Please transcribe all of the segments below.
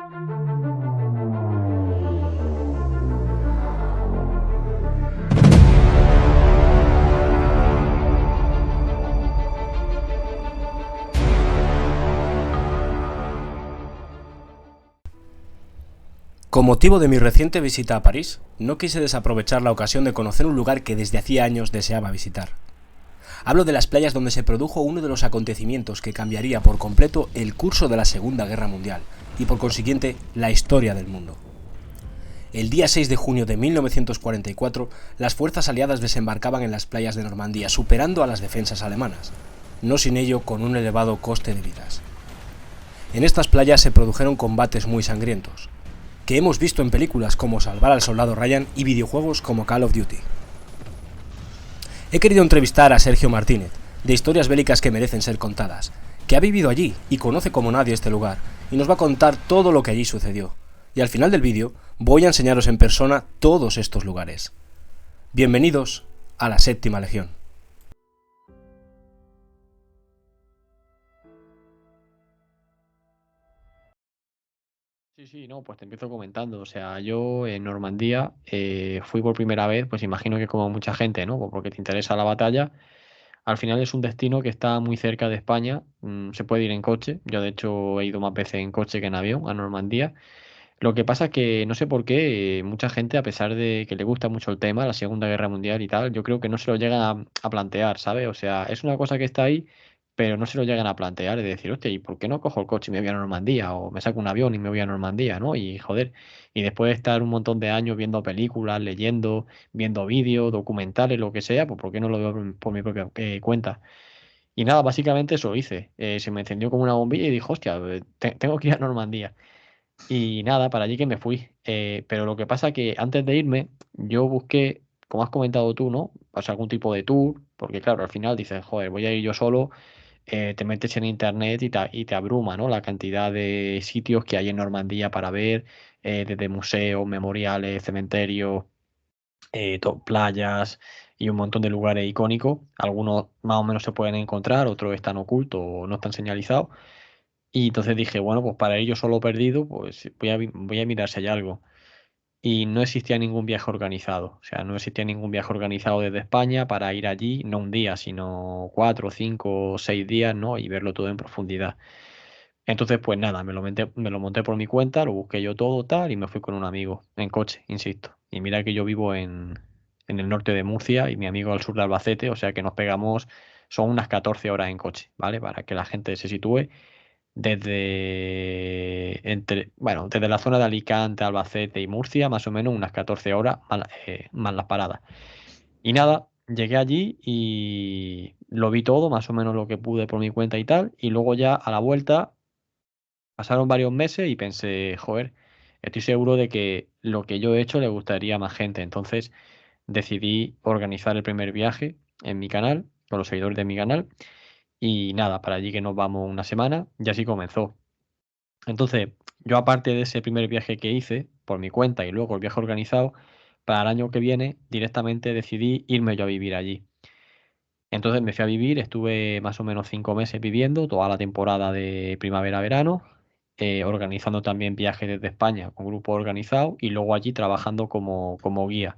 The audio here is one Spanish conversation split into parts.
Con motivo de mi reciente visita a París, no quise desaprovechar la ocasión de conocer un lugar que desde hacía años deseaba visitar. Hablo de las playas donde se produjo uno de los acontecimientos que cambiaría por completo el curso de la Segunda Guerra Mundial y por consiguiente la historia del mundo. El día 6 de junio de 1944, las fuerzas aliadas desembarcaban en las playas de Normandía, superando a las defensas alemanas, no sin ello con un elevado coste de vidas. En estas playas se produjeron combates muy sangrientos, que hemos visto en películas como Salvar al Soldado Ryan y videojuegos como Call of Duty. He querido entrevistar a Sergio Martínez, de Historias Bélicas que Merecen Ser Contadas, que ha vivido allí y conoce como nadie este lugar, y nos va a contar todo lo que allí sucedió. Y al final del vídeo voy a enseñaros en persona todos estos lugares. Bienvenidos a la Séptima Legión. Sí, no, pues te empiezo comentando. O sea, yo en Normandía fui por primera vez, pues imagino que como mucha gente, ¿no? Pues porque te interesa la batalla. Al final es un destino que está muy cerca de España. Se puede ir en coche. Yo, de hecho, he ido más veces en coche que en avión a Normandía. Lo que pasa es que no sé por qué mucha gente, a pesar de que le gusta mucho el tema, la Segunda Guerra Mundial y tal, yo creo que no se lo llegan a plantear, ¿sabes? O sea, es una cosa que está ahí, pero no se lo llegan a plantear, es decir, hostia, ¿y por qué no cojo el coche y me voy a Normandía? O me saco un avión y me voy a Normandía, ¿no? Y joder, y después de estar un montón de años viendo películas, leyendo, viendo vídeos, documentales, lo que sea, pues ¿por qué no lo veo por mi propia cuenta? Y nada, básicamente eso hice. Se me encendió como una bombilla y dije, hostia, tengo que ir a Normandía. Y nada, para allí que me fui. Pero lo que pasa que antes de irme, yo busqué, como has comentado tú, ¿no? O sea, algún tipo de tour, porque claro, al final dices, joder, voy a ir yo solo, te metes en internet y te abruma, ¿no? La cantidad de sitios que hay en Normandía para ver, desde museos, memoriales, cementerios, playas y un montón de lugares icónicos. Algunos más o menos se pueden encontrar, otros están ocultos o no están señalizados. Y entonces dije, bueno, pues para ir yo solo perdido, pues voy a mirar si hay algo. Y no existía ningún viaje organizado. O sea, no existía ningún viaje organizado desde España para ir allí, no un día, sino 4, 5, 6 días, ¿no? Y verlo todo en profundidad. Entonces, pues nada, me lo monté por mi cuenta, lo busqué yo todo, tal, y me fui con un amigo, en coche, insisto. Y mira que yo vivo en el norte de Murcia y mi amigo al sur de Albacete, o sea que nos pegamos, son unas 14 horas en coche, ¿vale? Para que la gente se sitúe desde la zona de Alicante, Albacete y Murcia, más o menos unas 14 horas más las paradas. Y nada, llegué allí y lo vi todo, más o menos lo que pude por mi cuenta y tal. Y luego ya a la vuelta pasaron varios meses y pensé, joder, estoy seguro de que lo que yo he hecho le gustaría a más gente. Entonces decidí organizar el primer viaje en mi canal, con los seguidores de mi canal. Y nada, para allí que nos vamos una semana, y así comenzó. Entonces, yo aparte de ese primer viaje que hice por mi cuenta y luego el viaje organizado, para el año que viene directamente decidí irme yo a vivir allí. Entonces me fui a vivir, estuve más o menos 5 meses viviendo, toda la temporada de primavera-verano, organizando también viajes desde España con grupo organizado y luego allí trabajando como guía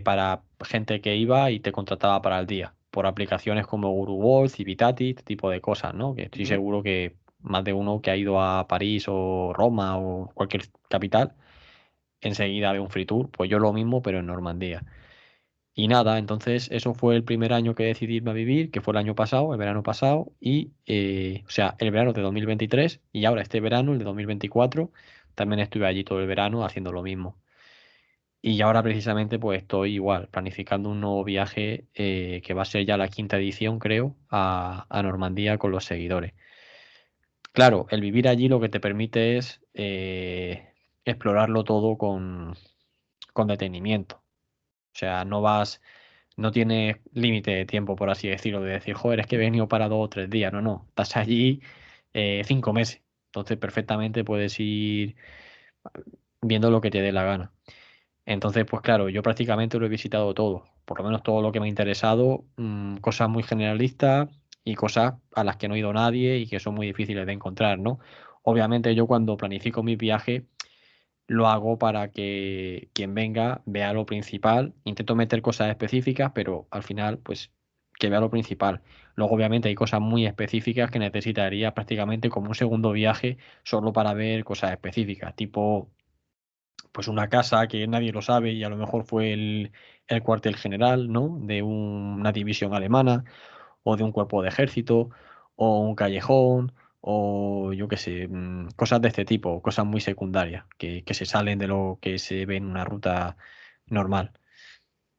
para gente que iba y te contrataba para el día, por aplicaciones como GuruWorld, Civitati, este tipo de cosas, ¿no? Que estoy seguro que más de uno que ha ido a París o Roma o cualquier capital, enseguida ve un free tour, pues yo lo mismo, pero en Normandía. Y nada, entonces eso fue el primer año que decidí irme a vivir, que fue el año pasado, el verano pasado, y o sea, el verano de 2023 y ahora este verano, el de 2024, también estuve allí todo el verano haciendo lo mismo. Y ahora precisamente pues estoy igual, planificando un nuevo viaje que va a ser ya la quinta edición, creo, a Normandía con los seguidores. Claro, el vivir allí lo que te permite es explorarlo todo con detenimiento. O sea, no tienes límite de tiempo, por así decirlo, de decir, joder, es que he venido para 2 o 3 días. No, no, estás allí 5 meses. Entonces perfectamente puedes ir viendo lo que te dé la gana. Entonces, pues claro, yo prácticamente lo he visitado todo, por lo menos todo lo que me ha interesado, cosas muy generalistas y cosas a las que no ha ido nadie y que son muy difíciles de encontrar, ¿no? obviamente yo cuando planifico mi viaje lo hago para que quien venga vea lo principal. Intento meter cosas específicas, pero al final, pues, que vea lo principal. Luego, obviamente, hay cosas muy específicas que necesitaría prácticamente como un segundo viaje solo para ver cosas específicas, tipo, pues una casa que nadie lo sabe y a lo mejor fue el cuartel general, ¿no? De una división alemana o de un cuerpo de ejército, o un callejón, o yo qué sé, cosas de este tipo, cosas muy secundarias, que se salen de lo que se ve en una ruta normal.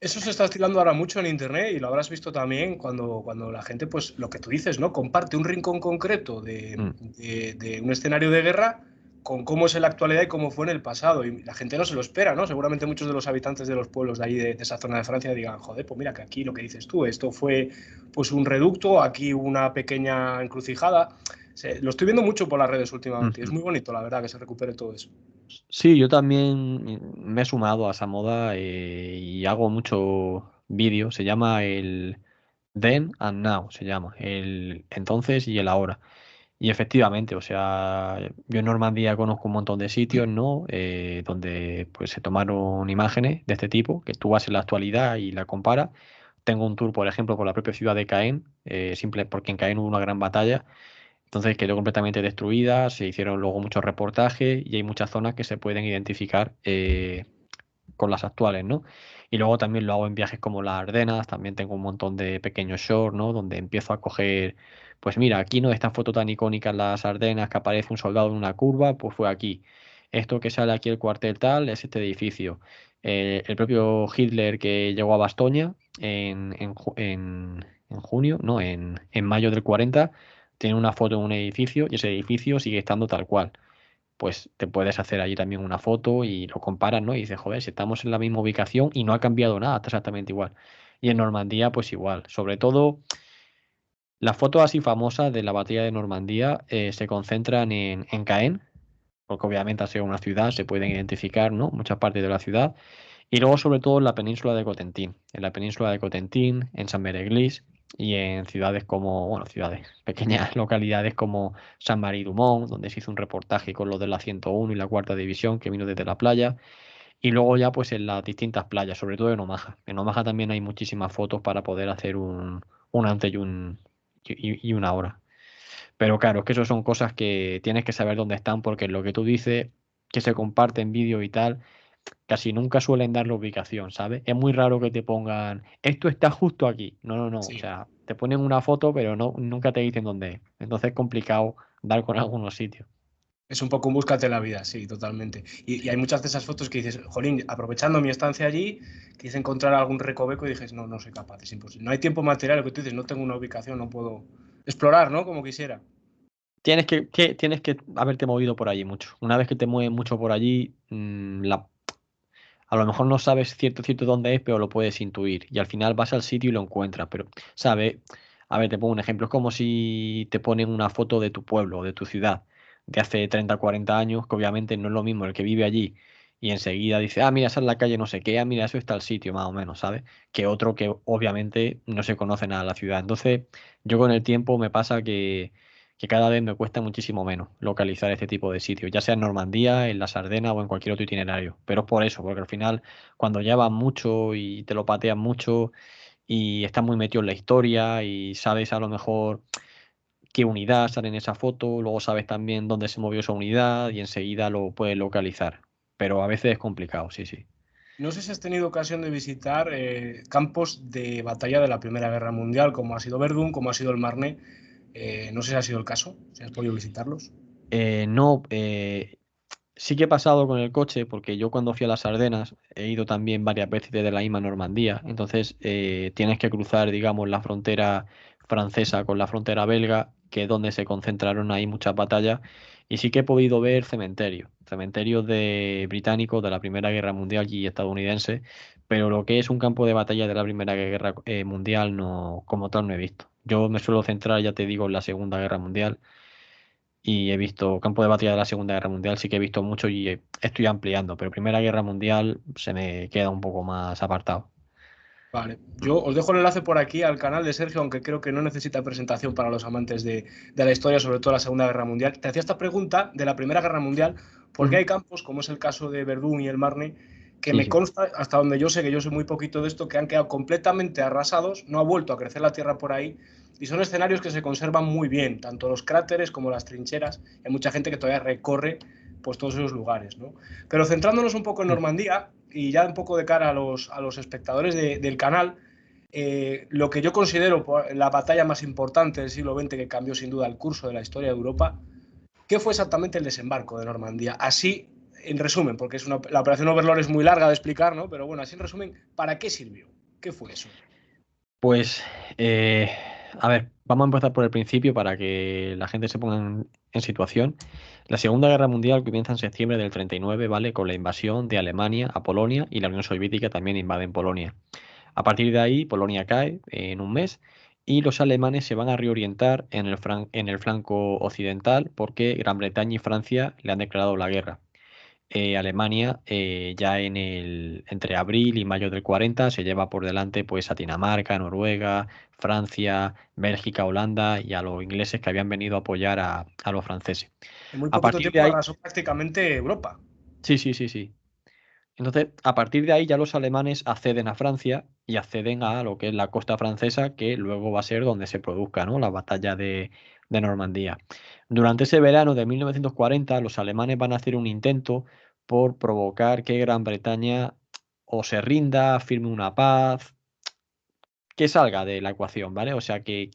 Eso se está estilando ahora mucho en internet y lo habrás visto también cuando la gente, pues lo que tú dices, ¿no? Comparte un rincón concreto Mm. de un escenario de guerra con cómo es en la actualidad y cómo fue en el pasado. Y la gente no se lo espera, ¿no? Seguramente muchos de los habitantes de los pueblos de ahí, de esa zona de Francia, digan, joder, pues mira que aquí lo que dices tú, esto fue pues un reducto, aquí una pequeña encrucijada. Lo estoy viendo mucho por las redes últimamente y es Ujú. muy bonito, la verdad, que se recupere todo eso. Sí, yo también me he sumado a esa moda y hago mucho vídeo. Se llama el Then and Now, se llama, el entonces y el ahora. Y efectivamente, o sea, yo en Normandía conozco un montón de sitios, ¿no? Donde pues se tomaron imágenes de este tipo, que tú vas en la actualidad y la comparas. Tengo un tour, por ejemplo, por la propia ciudad de Caen, simple porque en Caen hubo una gran batalla, entonces quedó completamente destruida, se hicieron luego muchos reportajes y hay muchas zonas que se pueden identificar con las actuales, ¿no? Y luego también lo hago en viajes como las Ardenas, también tengo un montón de pequeños shorts, ¿no? Donde empiezo a coger, pues mira, aquí no esta foto tan icónica en las Ardenas que aparece un soldado en una curva, pues fue aquí. Esto que sale aquí el cuartel tal es este edificio. El propio Hitler que llegó a Bastoña en junio, no, en mayo del 40, tiene una foto en un edificio y ese edificio sigue estando tal cual, pues te puedes hacer allí también una foto y lo comparas, ¿no? Y dices, joder, si estamos en la misma ubicación y no ha cambiado nada, está exactamente igual. Y en Normandía, pues igual. Sobre todo, las fotos así famosas de la batalla de Normandía se concentran en Caen, porque obviamente ha sido una ciudad, se pueden identificar, ¿no? Muchas partes de la ciudad. Y luego, sobre todo, en la península de Cotentín. En la península de Cotentín, en Saint-Mère-Église y en ciudades como, bueno, ciudades, pequeñas localidades como Saint-Marie-du-Mont, donde se hizo un reportaje con los de la 101 y la cuarta división que vino desde la playa. Y luego ya, pues en las distintas playas, sobre todo en Omaha. En Omaha también hay muchísimas fotos para poder hacer un antes y una hora. Pero claro, es que eso son cosas que tienes que saber dónde están, porque lo que tú dices, que se comparte en vídeo y tal, casi nunca suelen dar la ubicación, ¿sabes? Es muy raro que te pongan, esto está justo aquí. No, no, no. O Sí. sea, te ponen una foto, pero no, nunca te dicen dónde es. Entonces es complicado dar con algunos sitios. Es un poco un búscate la vida, sí, totalmente. Y hay muchas de esas fotos que dices, jolín, aprovechando mi estancia allí, quise encontrar algún recoveco y dices, no, no soy capaz, es imposible. No hay tiempo material, lo que tú dices, no tengo una ubicación, no puedo explorar, ¿no? Como quisiera. Tienes que haberte movido por allí mucho. Una vez que te mueves mucho por allí, a lo mejor no sabes cierto dónde es, pero lo puedes intuir. Y al final vas al sitio y lo encuentras. Pero, ¿sabes? A ver, te pongo un ejemplo. Es como si te ponen una foto de tu pueblo, de tu ciudad, de hace 30 40 años, que obviamente no es lo mismo el que vive allí y enseguida dice, ah, mira, esa es la calle no sé qué, ah, mira, eso está el sitio, más o menos, ¿sabes? Que otro que obviamente no se conoce nada de la ciudad. Entonces, yo con el tiempo me pasa que cada vez me cuesta muchísimo menos localizar este tipo de sitios, ya sea en Normandía, en las Ardenas o en cualquier otro itinerario. Pero es por eso, porque al final, cuando ya vas mucho y te lo pateas mucho y estás muy metido en la historia y sabes a lo mejor qué unidad sale en esa foto, luego sabes también dónde se movió esa unidad y enseguida lo puedes localizar. Pero a veces es complicado, sí, sí. No sé si has tenido ocasión de visitar campos de batalla de la Primera Guerra Mundial, como ha sido Verdún, como ha sido el Marne. No sé si ha sido el caso, si has podido visitarlos. No, sí que he pasado con el coche, porque yo cuando fui a las Ardenas he ido también varias veces desde la misma Normandía. Entonces tienes que cruzar, digamos, la frontera francesa con la frontera belga, que es donde se concentraron ahí muchas batallas. Y sí que he podido ver cementerios de británicos de la Primera Guerra Mundial y estadounidenses, pero lo que es un campo de batalla de la Primera Guerra Mundial no, como tal no he visto. Yo me suelo centrar, ya te digo, en la Segunda Guerra Mundial y he visto campo de batalla de la Segunda Guerra Mundial, sí que he visto mucho y estoy ampliando, pero Primera Guerra Mundial se me queda un poco más apartado. Vale, yo os dejo el enlace por aquí al canal de Sergio, aunque creo que no necesita presentación para los amantes de la historia, sobre todo la Segunda Guerra Mundial. Te hacía esta pregunta de la Primera Guerra Mundial, porque Ujú. hay campos, como es el caso de Verdún y el Marne, que Sí, me sí. consta, hasta donde yo sé, que yo sé muy poquito de esto, que han quedado completamente arrasados, no ha vuelto a crecer la tierra por ahí, y son escenarios que se conservan muy bien, tanto los cráteres como las trincheras. Hay mucha gente que todavía recorre pues todos esos lugares, ¿no? Pero centrándonos un poco en Mm. Normandía, y ya un poco de cara a los espectadores del canal, lo que yo considero la batalla más importante del siglo XX, que cambió sin duda el curso de la historia de Europa, ¿qué fue exactamente el desembarco de Normandía? Así, en resumen, porque la operación Overlord es muy larga de explicar, ¿no? Pero bueno, así en resumen, ¿para qué sirvió? ¿Qué fue eso? Pues, eh, a ver, vamos a empezar por el principio para que la gente se ponga en situación. La Segunda Guerra Mundial comienza en septiembre del 39, ¿vale? Con la invasión de Alemania a Polonia y la Unión Soviética también invade en Polonia. A partir de ahí, Polonia cae en un mes y los alemanes se van a reorientar en el flanco occidental porque Gran Bretaña y Francia le han declarado la guerra. Alemania ya entre abril y mayo del 40 se lleva por delante pues a Dinamarca, Noruega, Francia, Bélgica, Holanda y a los ingleses que habían venido a apoyar a los franceses. En muy A poquito partir de tiempo ahí, arrasó prácticamente Europa. sí, sí, sí, sí. Entonces, a partir de ahí ya los alemanes acceden a Francia y acceden a lo que es la costa francesa, que luego va a ser donde se produzca, ¿no? La batalla de Normandía. Durante ese verano de 1940, los alemanes van a hacer un intento por provocar que Gran Bretaña o se rinda, firme una paz, que salga de la ecuación, ¿vale? O sea, que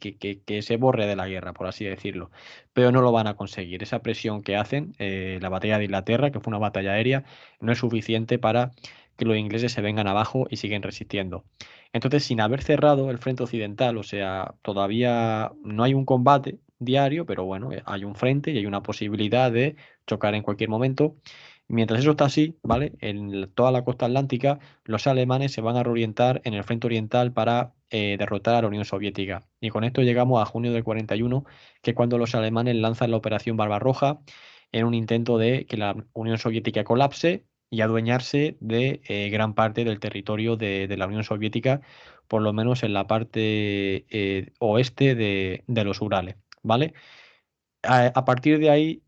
se borre de la guerra, por así decirlo. Pero no lo van a conseguir. Esa presión que hacen, la batalla de Inglaterra, que fue una batalla aérea, no es suficiente para que los ingleses se vengan abajo y siguen resistiendo. Entonces, sin haber cerrado el frente occidental, o sea, todavía no hay un combate diario, pero bueno, hay un frente y hay una posibilidad de chocar en cualquier momento. Mientras eso está así, ¿vale? En toda la costa atlántica, los alemanes se van a reorientar en el frente oriental para derrotar a la Unión Soviética. Y con esto llegamos a junio del 41, que es cuando los alemanes lanzan la Operación Barbarroja en un intento de que la Unión Soviética colapse y adueñarse de gran parte del territorio de la Unión Soviética, por lo menos en la parte oeste de los Urales, ¿vale? A partir de ahí,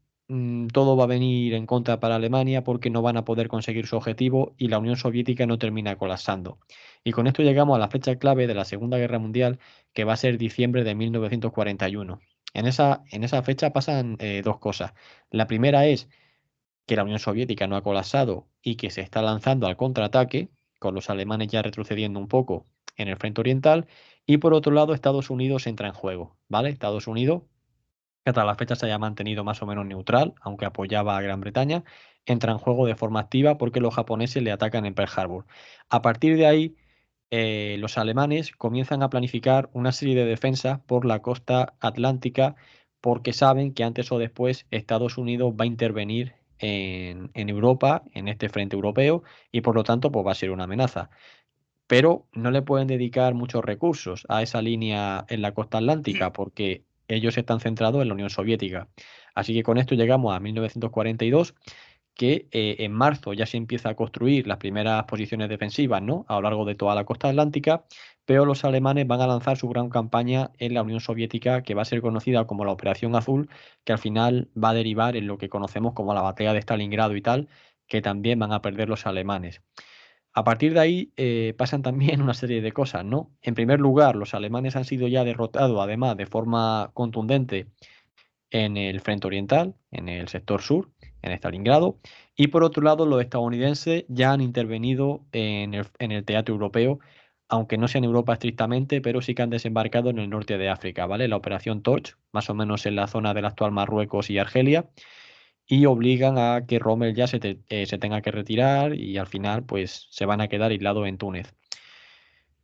todo va a venir en contra para Alemania porque no van a poder conseguir su objetivo y la Unión Soviética no termina colapsando. Y con esto llegamos a la fecha clave de la Segunda Guerra Mundial, que va a ser diciembre de 1941. En esa fecha pasan dos cosas. La primera es que la Unión Soviética no ha colapsado y que se está lanzando al contraataque, con los alemanes ya retrocediendo un poco en el frente oriental. Y por otro lado, Estados Unidos entra en juego, ¿vale? Estados Unidos, que hasta la fecha se haya mantenido más o menos neutral, aunque apoyaba a Gran Bretaña, entra en juego de forma activa porque los japoneses le atacan en Pearl Harbor. A partir de ahí, los alemanes comienzan a planificar una serie de defensas por la costa atlántica porque saben que antes o después Estados Unidos va a intervenir en Europa, en este frente europeo, y por lo tanto pues va a ser una amenaza. Pero no le pueden dedicar muchos recursos a esa línea en la costa atlántica porque ellos están centrados en la Unión Soviética. Así que con esto llegamos a 1942, que en marzo ya se empieza a construir las primeras posiciones defensivas, ¿no? A lo largo de toda la costa atlántica, pero los alemanes van a lanzar su gran campaña en la Unión Soviética, que va a ser conocida como la Operación Azul, que al final va a derivar en lo que conocemos como la batalla de Stalingrado y tal, que también van a perder los alemanes. A partir de ahí pasan también una serie de cosas, ¿no? En primer lugar, los alemanes han sido ya derrotados, además, de forma contundente en el frente oriental, en el sector sur, en Stalingrado, y por otro lado, los estadounidenses ya han intervenido en el teatro europeo, aunque no sea en Europa estrictamente, pero sí que han desembarcado en el norte de África, ¿vale? La Operación Torch, más o menos en la zona del actual Marruecos y Argelia, y obligan a que Rommel ya se tenga que retirar y al final pues se van a quedar aislados en Túnez.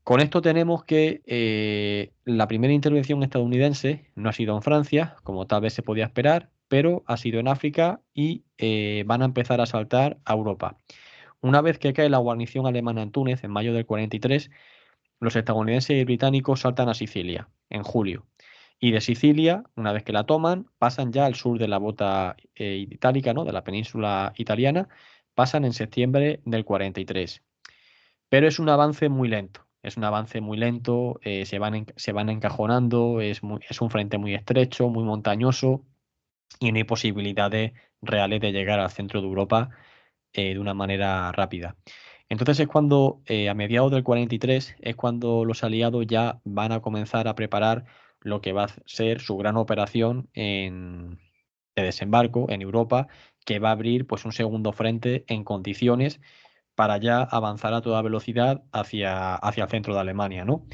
Con esto tenemos que la primera intervención estadounidense no ha sido en Francia, como tal vez se podía esperar, pero ha sido en África y van a empezar a saltar a Europa. Una vez que cae la guarnición alemana en Túnez en mayo del 43, los estadounidenses y británicos saltan a Sicilia en julio. Y de Sicilia, una vez que la toman, pasan ya al sur de la bota itálica, ¿no? De la península italiana, pasan en septiembre del 43. Pero es un avance muy lento. Es un avance muy lento, se van encajonando, es un frente muy estrecho, muy montañoso y no hay posibilidades reales de llegar al centro de Europa de una manera rápida. Entonces es cuando, a mediados del 43, es cuando los aliados ya van a comenzar a preparar lo que va a ser su gran operación de desembarco en Europa, que va a abrir pues un segundo frente en condiciones para ya avanzar a toda velocidad hacia el centro de Alemania, ¿no?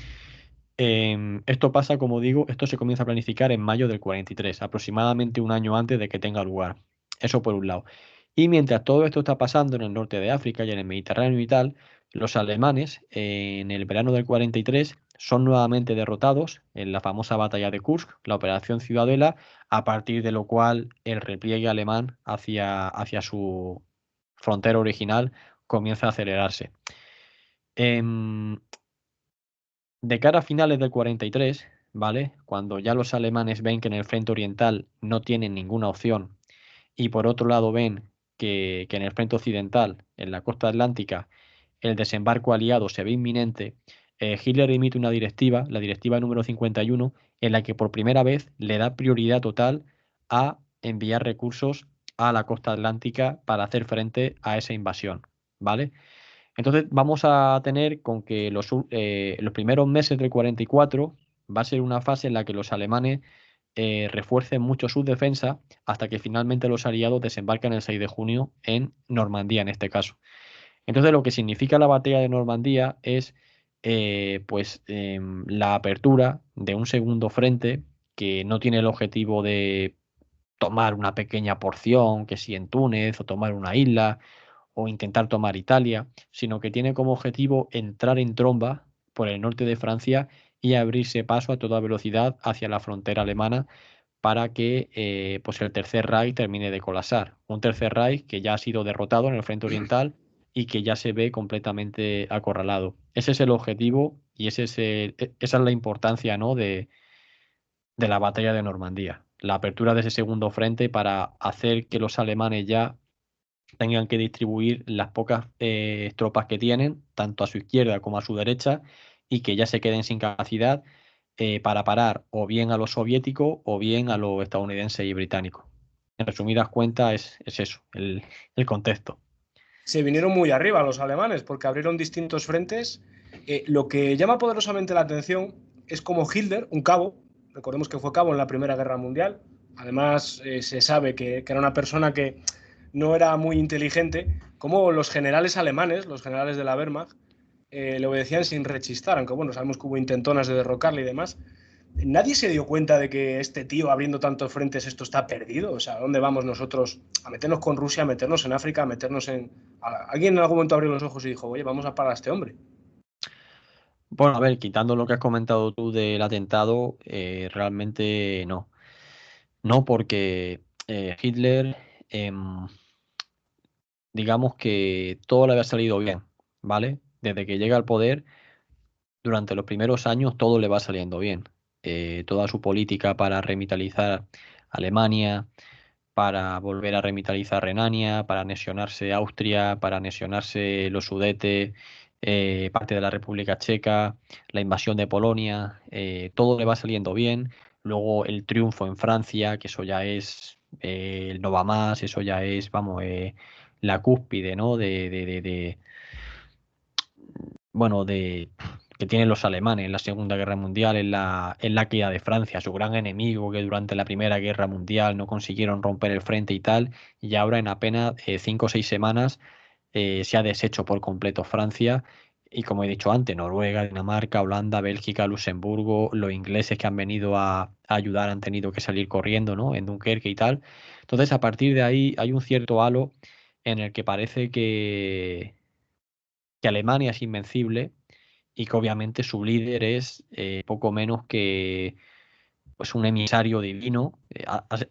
Esto pasa, como digo, esto se comienza a planificar en mayo del 43, aproximadamente un año antes de que tenga lugar. Eso por un lado. Y mientras todo esto está pasando en el norte de África y en el Mediterráneo y tal, los alemanes en el verano del 43 son nuevamente derrotados en la famosa batalla de Kursk, la Operación Ciudadela, a partir de lo cual el repliegue alemán hacia su frontera original comienza a acelerarse. Em, de cara a finales del 43, ¿vale? Cuando ya los alemanes ven que en el frente oriental no tienen ninguna opción y por otro lado ven que en el frente occidental, en la costa atlántica, el desembarco aliado se ve inminente, Hitler emite una directiva, la directiva número 51, en la que por primera vez le da prioridad total a enviar recursos a la costa atlántica para hacer frente a esa invasión, ¿vale? Entonces vamos a tener con que los primeros meses del 44 va a ser una fase en la que los alemanes refuercen mucho su defensa hasta que finalmente los aliados desembarcan el 6 de junio en Normandía, en este caso. Entonces lo que significa la batalla de Normandía es la apertura de un segundo frente que no tiene el objetivo de tomar una pequeña porción, que si en Túnez o tomar una isla o intentar tomar Italia, sino que tiene como objetivo entrar en tromba por el norte de Francia y abrirse paso a toda velocidad hacia la frontera alemana para que pues el Tercer Reich termine de colapsar. Un Tercer Reich que ya ha sido derrotado en el frente oriental y que ya se ve completamente acorralado. Ese es el objetivo y esa es la importancia, ¿no? de la batalla de Normandía. La apertura de ese segundo frente para hacer que los alemanes ya tengan que distribuir las pocas tropas que tienen, tanto a su izquierda como a su derecha, y que ya se queden sin capacidad para parar o bien a los soviéticos o bien a los estadounidenses y británicos. En resumidas cuentas, es eso, el contexto. Se vinieron muy arriba los alemanes porque abrieron distintos frentes. Lo que llama poderosamente la atención es como Hitler, un cabo, recordemos que fue cabo en la Primera Guerra Mundial, además se sabe que era una persona que no era muy inteligente, como los generales alemanes, los generales de la Wehrmacht, le obedecían sin rechistar, aunque bueno, sabemos que hubo intentonas de derrocarle y demás. Nadie se dio cuenta de que este tío abriendo tantos frentes, esto está perdido. O sea, ¿a dónde vamos nosotros? A meternos con Rusia, a meternos en África, a meternos en... Alguien en algún momento abrió los ojos y dijo, oye, vamos a parar a este hombre. Bueno, a ver, quitando lo que has comentado tú del atentado, realmente no. No, porque Hitler, em, digamos que todo le había salido bien, ¿vale? Desde que llega al poder, durante los primeros años todo le va saliendo bien. Toda su política para revitalizar Alemania, para volver a revitalizar Renania, para anexionarse Austria, para anexionarse los Sudetes, parte de la República Checa, la invasión de Polonia, todo le va saliendo bien. Luego el triunfo en Francia, que eso ya es el no va más, eso ya es, vamos, la cúspide, ¿no? Bueno, que tienen los alemanes en la Segunda Guerra Mundial, en la caída de Francia, su gran enemigo que durante la Primera Guerra Mundial no consiguieron romper el frente y tal, y ahora en apenas 5 o 6 semanas se ha deshecho por completo Francia. Y como he dicho antes, Noruega, Dinamarca, Holanda, Bélgica, Luxemburgo, los ingleses que han venido a ayudar han tenido que salir corriendo, ¿no? En Dunkerque y tal. Entonces, a partir de ahí hay un cierto halo en el que parece que Alemania es invencible y que obviamente su líder es poco menos que pues un emisario divino,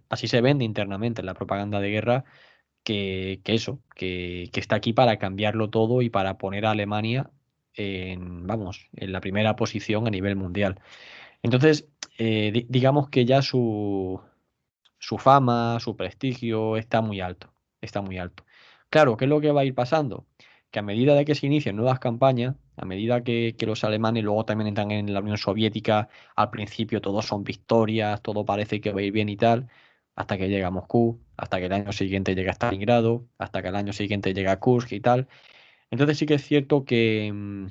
así se vende internamente en la propaganda de guerra, que está aquí para cambiarlo todo y para poner a Alemania vamos, en la primera posición a nivel mundial. Entonces, digamos que ya su fama, su prestigio está muy alto, está muy alto. Claro, ¿qué es lo que va a ir pasando? que a medida de que se inician nuevas campañas, a medida que los alemanes luego también entran en la Unión Soviética, al principio todos son victorias, todo parece que va a ir bien y tal, hasta que llega a Moscú, hasta que el año siguiente llega a Stalingrado, hasta que el año siguiente llega a Kursk y tal. Entonces sí que es cierto que,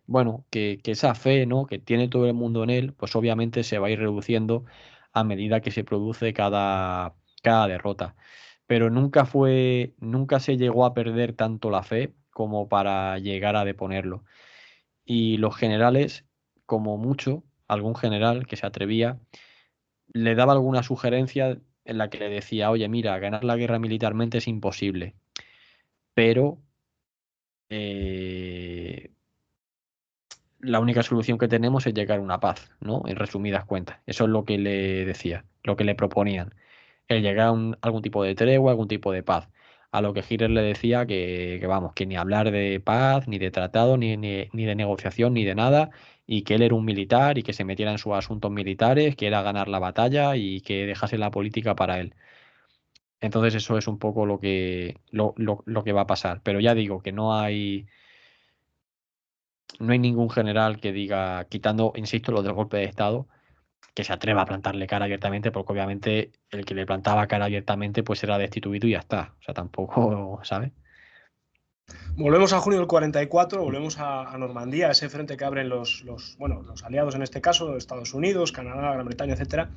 bueno, que esa fe, ¿no?, que tiene todo el mundo en él, pues obviamente se va a ir reduciendo a medida que se produce cada derrota. Pero nunca se llegó a perder tanto la fe como para llegar a deponerlo. Y los generales, como mucho, algún general que se atrevía, le daba alguna sugerencia en la que le decía, oye, mira, ganar la guerra militarmente es imposible, pero eh, la única solución que tenemos es llegar a una paz, ¿no? En resumidas cuentas. Eso es lo que le decía, lo que le proponían. El llegar a algún tipo de tregua, algún tipo de paz. A lo que Hitler le decía vamos, que ni hablar de paz, ni de tratado, ni de negociación, ni de nada, y que él era un militar y que se metiera en sus asuntos militares, que era ganar la batalla y que dejase la política para él. Entonces eso es un poco lo que va a pasar. Pero ya digo que no hay ningún general que diga, quitando, insisto, lo del golpe de Estado, que se atreva a plantarle cara abiertamente, porque obviamente el que le plantaba cara abiertamente pues era destituido y ya está. O sea, tampoco, ¿sabes? Volvemos a junio del 44, volvemos a Normandía, ese frente que abren bueno, los aliados en este caso, Estados Unidos, Canadá, Gran Bretaña, etcétera.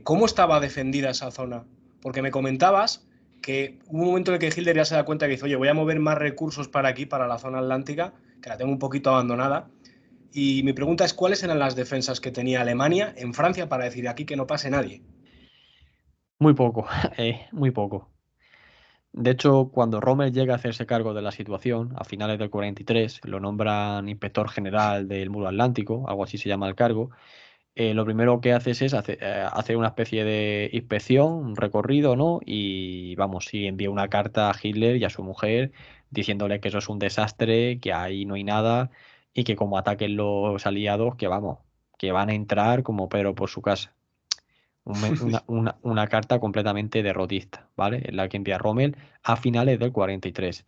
¿Cómo estaba defendida esa zona? Porque me comentabas que hubo un momento en el que Hitler ya se da cuenta que dice, oye, voy a mover más recursos para aquí, para la zona atlántica, que la tengo un poquito abandonada. Y mi pregunta es, ¿cuáles eran las defensas que tenía Alemania en Francia para decir aquí que no pase nadie? Muy poco, muy poco. De hecho, cuando Rommel llega a hacerse cargo de la situación, a finales del 43, lo nombran inspector general del Muro Atlántico, algo así se llama el cargo. Lo primero que haces es hacer una especie de inspección, un recorrido, ¿no? Y vamos, sí, envía una carta a Hitler y a su mujer diciéndole que eso es un desastre, que ahí no hay nada y que como ataquen los aliados, que vamos, que van a entrar como Pedro por su casa. Una carta completamente derrotista, ¿vale? En la que envía Rommel a finales del 43.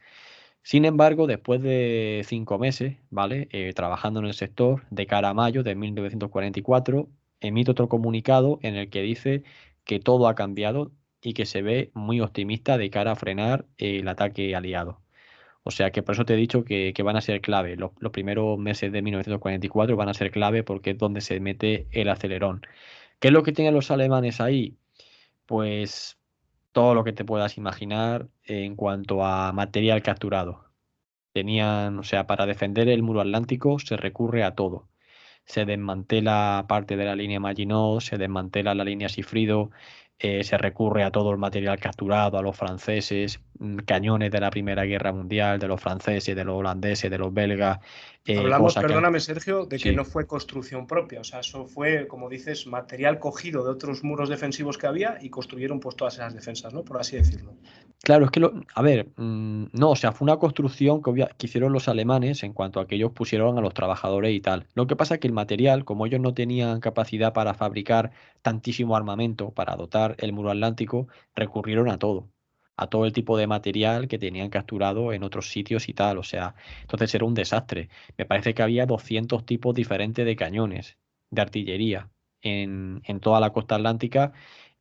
Sin embargo, después de 5 meses, ¿vale? Trabajando en el sector, de cara a mayo de 1944, emite otro comunicado en el que dice que todo ha cambiado y que se ve muy optimista de cara a frenar el ataque aliado. O sea que por eso te he dicho que van a ser clave. Los primeros meses de 1944 van a ser clave porque es donde se mete el acelerón. ¿Qué es lo que tienen los alemanes ahí? Pues todo lo que te puedas imaginar en cuanto a material capturado. Tenían, o sea, para defender el muro atlántico se recurre a todo. Se desmantela parte de la línea Maginot, se desmantela la línea Sifrido, se recurre a todo el material capturado, a los franceses, cañones de la Primera Guerra Mundial, de los franceses, de los holandeses, de los belgas, Hablamos, cosa que perdóname Sergio, de que sí. no fue construcción propia, o sea, eso fue, como dices, material cogido de otros muros defensivos que había y construyeron pues todas esas defensas, ¿no? Por así decirlo. Claro, es que, a ver, no, o sea, fue una construcción que hicieron los alemanes en cuanto a que ellos pusieron a los trabajadores y tal. Lo que pasa es que el material, como ellos no tenían capacidad para fabricar tantísimo armamento para dotar el muro atlántico, recurrieron a todo el tipo de material que tenían capturado en otros sitios y tal. O sea, entonces era un desastre. Me parece que había 200 tipos diferentes de cañones, de artillería, en toda la costa atlántica,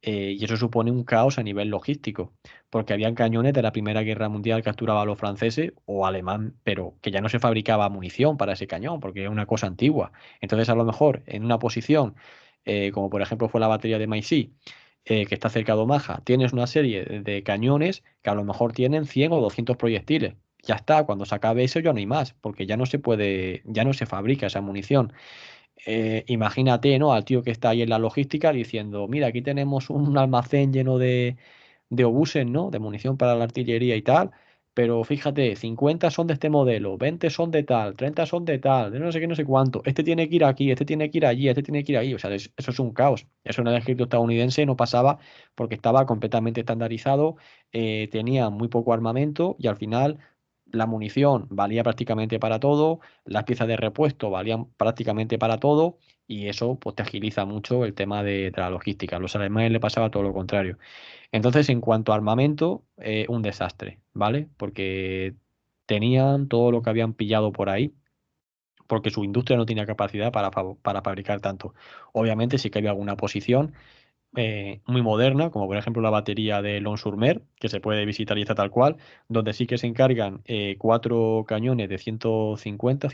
y eso supone un caos a nivel logístico porque habían cañones de la Primera Guerra Mundial que capturaba a los franceses o alemán, pero que ya no se fabricaba munición para ese cañón, porque es una cosa antigua. Entonces, a lo mejor, en una posición, como por ejemplo fue la batería de Maisy, que está cerca de Omaha, tienes una serie de cañones que a lo mejor tienen 100 o 200 proyectiles. Ya está, cuando se acabe eso ya no hay más, porque ya no se puede, ya no se fabrica esa munición. Imagínate, ¿no? Al tío que está ahí en la logística diciendo, mira, aquí tenemos un almacén lleno de obuses, ¿no? De munición para la artillería y tal, pero fíjate, 50 son de este modelo, 20 son de tal, 30 son de tal, de no sé qué, no sé cuánto. Este tiene que ir aquí, este tiene que ir allí, este tiene que ir ahí. O sea, eso es un caos. Eso en el ejército estadounidense no pasaba porque estaba completamente estandarizado, tenía muy poco armamento y al final la munición valía prácticamente para todo, las piezas de repuesto valían prácticamente para todo y eso pues te agiliza mucho el tema de la logística. A los alemanes le pasaba todo lo contrario. Entonces, en cuanto a armamento, un desastre, ¿vale? Porque tenían todo lo que habían pillado por ahí, porque su industria no tenía capacidad para fabricar tanto. Obviamente sí que había alguna posición muy moderna, como por ejemplo la batería de Lons-sur-Mer, que se puede visitar y está tal cual, donde sí que se encargan 4 cañones de 150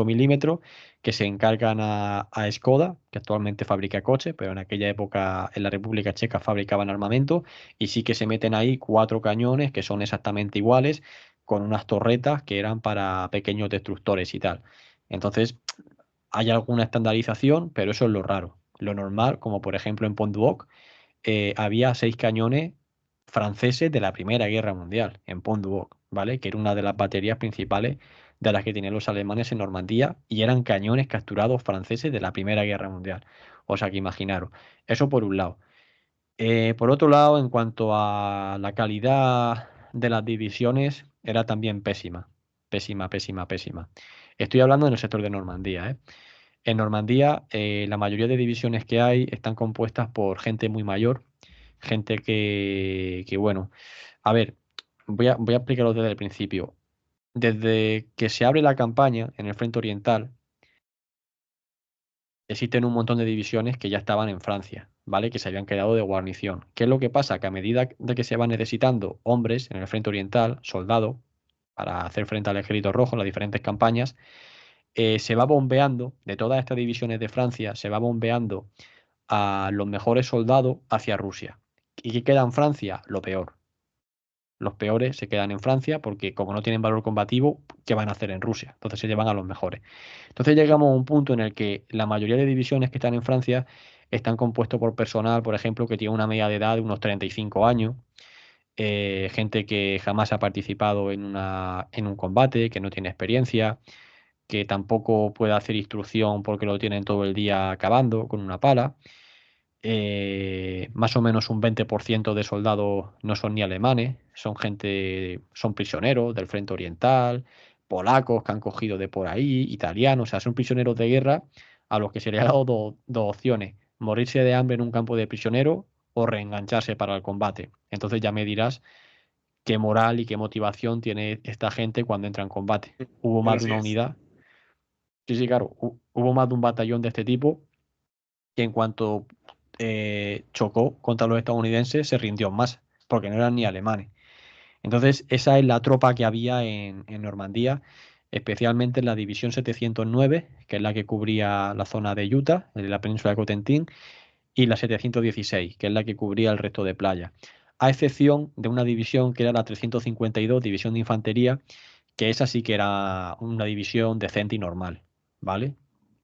milímetros, que se encargan a Skoda, que actualmente fabrica coches, pero en aquella época en la República Checa fabricaban armamento, y sí que se meten ahí 4 cañones que son exactamente iguales, con unas torretas que eran para pequeños destructores y tal. Entonces, hay alguna estandarización, pero eso es lo raro. Lo normal, como por ejemplo en Pont-du-Hoc, había 6 cañones franceses de la Primera Guerra Mundial en Pont-du-Hoc, ¿vale? Que era una de las baterías principales de las que tenían los alemanes en Normandía y eran cañones capturados franceses de la Primera Guerra Mundial. O sea que imaginaros. Eso por un lado. Por otro lado, en cuanto a la calidad de las divisiones, era también pésima. Pésima, pésima, pésima. Estoy hablando en el sector de Normandía, ¿eh? En Normandía, la mayoría de divisiones que hay están compuestas por gente muy mayor, gente que bueno, a ver, voy a explicarlo desde el principio. Desde que se abre la campaña en el frente oriental, existen un montón de divisiones que ya estaban en Francia, ¿vale? Que se habían quedado de guarnición. ¿Qué es lo que pasa? Que a medida de que se van necesitando hombres en el frente oriental, soldados, para hacer frente al ejército rojo en las diferentes campañas, se va bombeando, de todas estas divisiones de Francia, se va bombeando a los mejores soldados hacia Rusia. ¿Y qué queda en Francia? Lo peor. Los peores se quedan en Francia porque como no tienen valor combativo, ¿qué van a hacer en Rusia? Entonces se llevan a los mejores. Entonces llegamos a un punto en el que la mayoría de divisiones que están en Francia están compuestos por personal, por ejemplo, que tiene una media de edad de unos 35 años, gente que jamás ha participado en un combate, que no tiene experiencia, que tampoco puede hacer instrucción porque lo tienen todo el día cavando con una pala. Más o menos un 20% de soldados no son ni alemanes, son gente, son prisioneros del frente oriental, polacos que han cogido de por ahí, italianos, o sea, son prisioneros de guerra a los que se les ha dado dos opciones: morirse de hambre en un campo de prisionero o reengancharse para el combate. Entonces ya me dirás qué moral y qué motivación tiene esta gente cuando entra en combate. Hubo más de Así una es. unidad, sí, sí, claro, hubo más de un batallón de este tipo que en cuanto chocó contra los estadounidenses se rindió más, porque no eran ni alemanes. Entonces, esa es la tropa que había en Normandía, especialmente en la División 709, que es la que cubría la zona de Utah, de la península de Cotentín, y la 716, que es la que cubría el resto de playa. A excepción de una división que era la 352, División de Infantería, que esa sí que era una división decente y normal, ¿vale?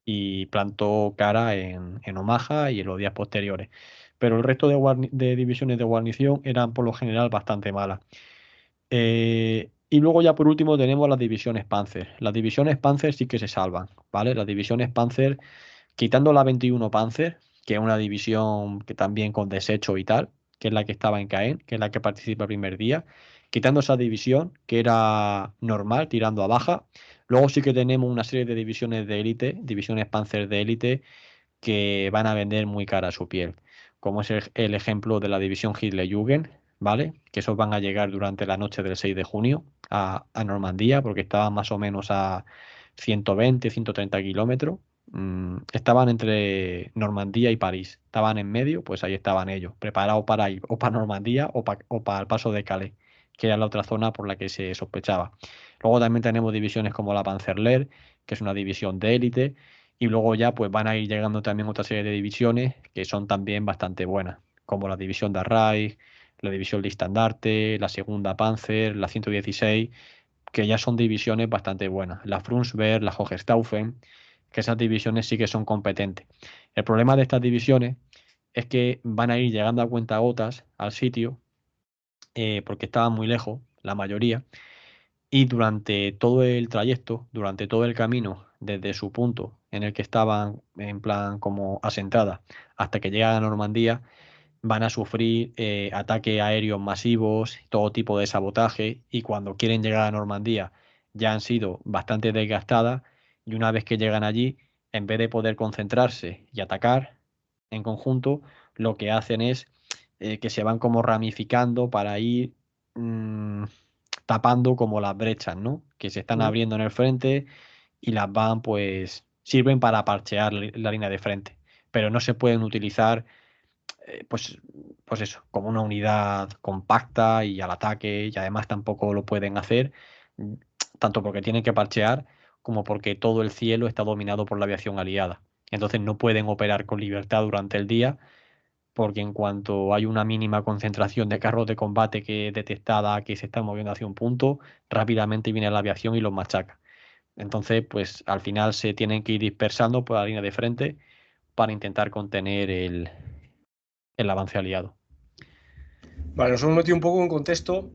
Y plantó cara en Omaha y en los días posteriores. Pero el resto de divisiones de guarnición eran por lo general bastante malas. Y luego ya por último tenemos las divisiones Panzer. Las divisiones Panzer sí que se salvan, ¿vale? Las divisiones Panzer, quitando la 21 Panzer, que es una división que también con desecho y tal, que es la que estaba en Caen, que es la que participa el primer día, quitando esa división, que era normal, tirando a baja, luego sí que tenemos una serie de divisiones de élite, divisiones Panzer de élite, que van a vender muy cara su piel, como es el ejemplo de la división Hitlerjugend, ¿vale? Que esos van a llegar durante la noche del 6 de junio a Normandía, porque estaban más o menos a 120, 130 kilómetros. Estaban entre Normandía y París, estaban en medio, pues ahí estaban ellos, preparados para ir o para Normandía o para el paso de Calais, que era la otra zona por la que se sospechaba. Luego también tenemos divisiones como la Panzerlehr, que es una división de élite, y luego ya pues van a ir llegando también otra serie de divisiones que son también bastante buenas, como la división de Reich, la división Listandarte, la segunda Panzer, la 116, que ya son divisiones bastante buenas. La Frundsberg, la Hohenstaufen, que esas divisiones sí que son competentes. El problema de estas divisiones es que van a ir llegando a cuentagotas al sitio, porque estaban muy lejos, la mayoría, y durante todo el trayecto, durante todo el camino, desde su punto en el que estaban en plan como asentada hasta que llegan a Normandía, van a sufrir ataques aéreos masivos, todo tipo de sabotaje, y cuando quieren llegar a Normandía ya han sido bastante desgastadas, y una vez que llegan allí, en vez de poder concentrarse y atacar en conjunto, lo que hacen es que se van como ramificando para ir tapando como las brechas, ¿no? Que se están Mm. abriendo en el frente y las van, pues, sirven para parchear la línea de frente, pero no se pueden utilizar, pues, pues eso, como una unidad compacta y al ataque, y además tampoco lo pueden hacer, mm, tanto porque tienen que parchear como porque todo el cielo está dominado por la aviación aliada. Entonces no pueden operar con libertad durante el día porque en cuanto hay una mínima concentración de carros de combate que detectada que se están moviendo hacia un punto, rápidamente viene la aviación y los machaca. Entonces, pues al final se tienen que ir dispersando por la línea de frente para intentar contener el avance aliado. Vale, nos hemos metido un poco en contexto.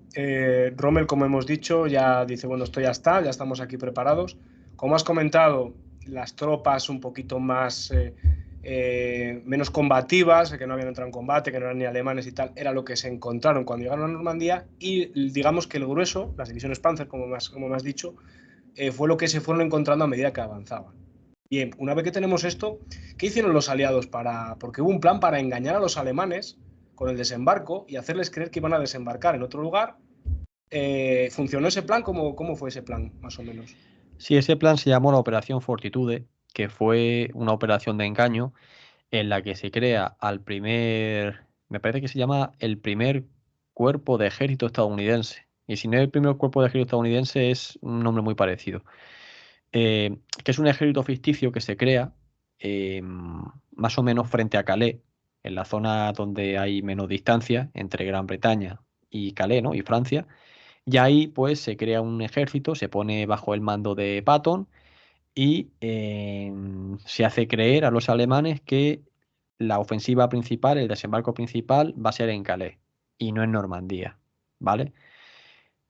Rommel, como hemos dicho, ya dice, bueno, esto ya está, ya estamos aquí preparados. Como has comentado, las tropas un poquito más menos combativas, que no habían entrado en combate, que no eran ni alemanes y tal, era lo que se encontraron cuando llegaron a Normandía, y digamos que el grueso, las divisiones Panzer, como me has dicho, fue lo que se fueron encontrando a medida que avanzaban. Bien, una vez que tenemos esto, ¿qué hicieron los aliados para...? Porque hubo un plan para engañar a los alemanes con el desembarco y hacerles creer que iban a desembarcar en otro lugar. ¿Funcionó ese plan? ¿Cómo fue ese plan, más o menos? Sí, ese plan se llamó la Operación Fortitude, que fue una operación de engaño en la que se crea me parece que se llama el primer cuerpo de ejército estadounidense. Y si no es el primer cuerpo de ejército estadounidense, es un nombre muy parecido. Que es un ejército ficticio que se crea más o menos frente a Calais, en la zona donde hay menos distancia entre Gran Bretaña y Calais, ¿no? Y Francia. Y ahí pues se crea un ejército, se pone bajo el mando de Patton y se hace creer a los alemanes que la ofensiva principal, el desembarco principal va a ser en Calais y no en Normandía, ¿vale?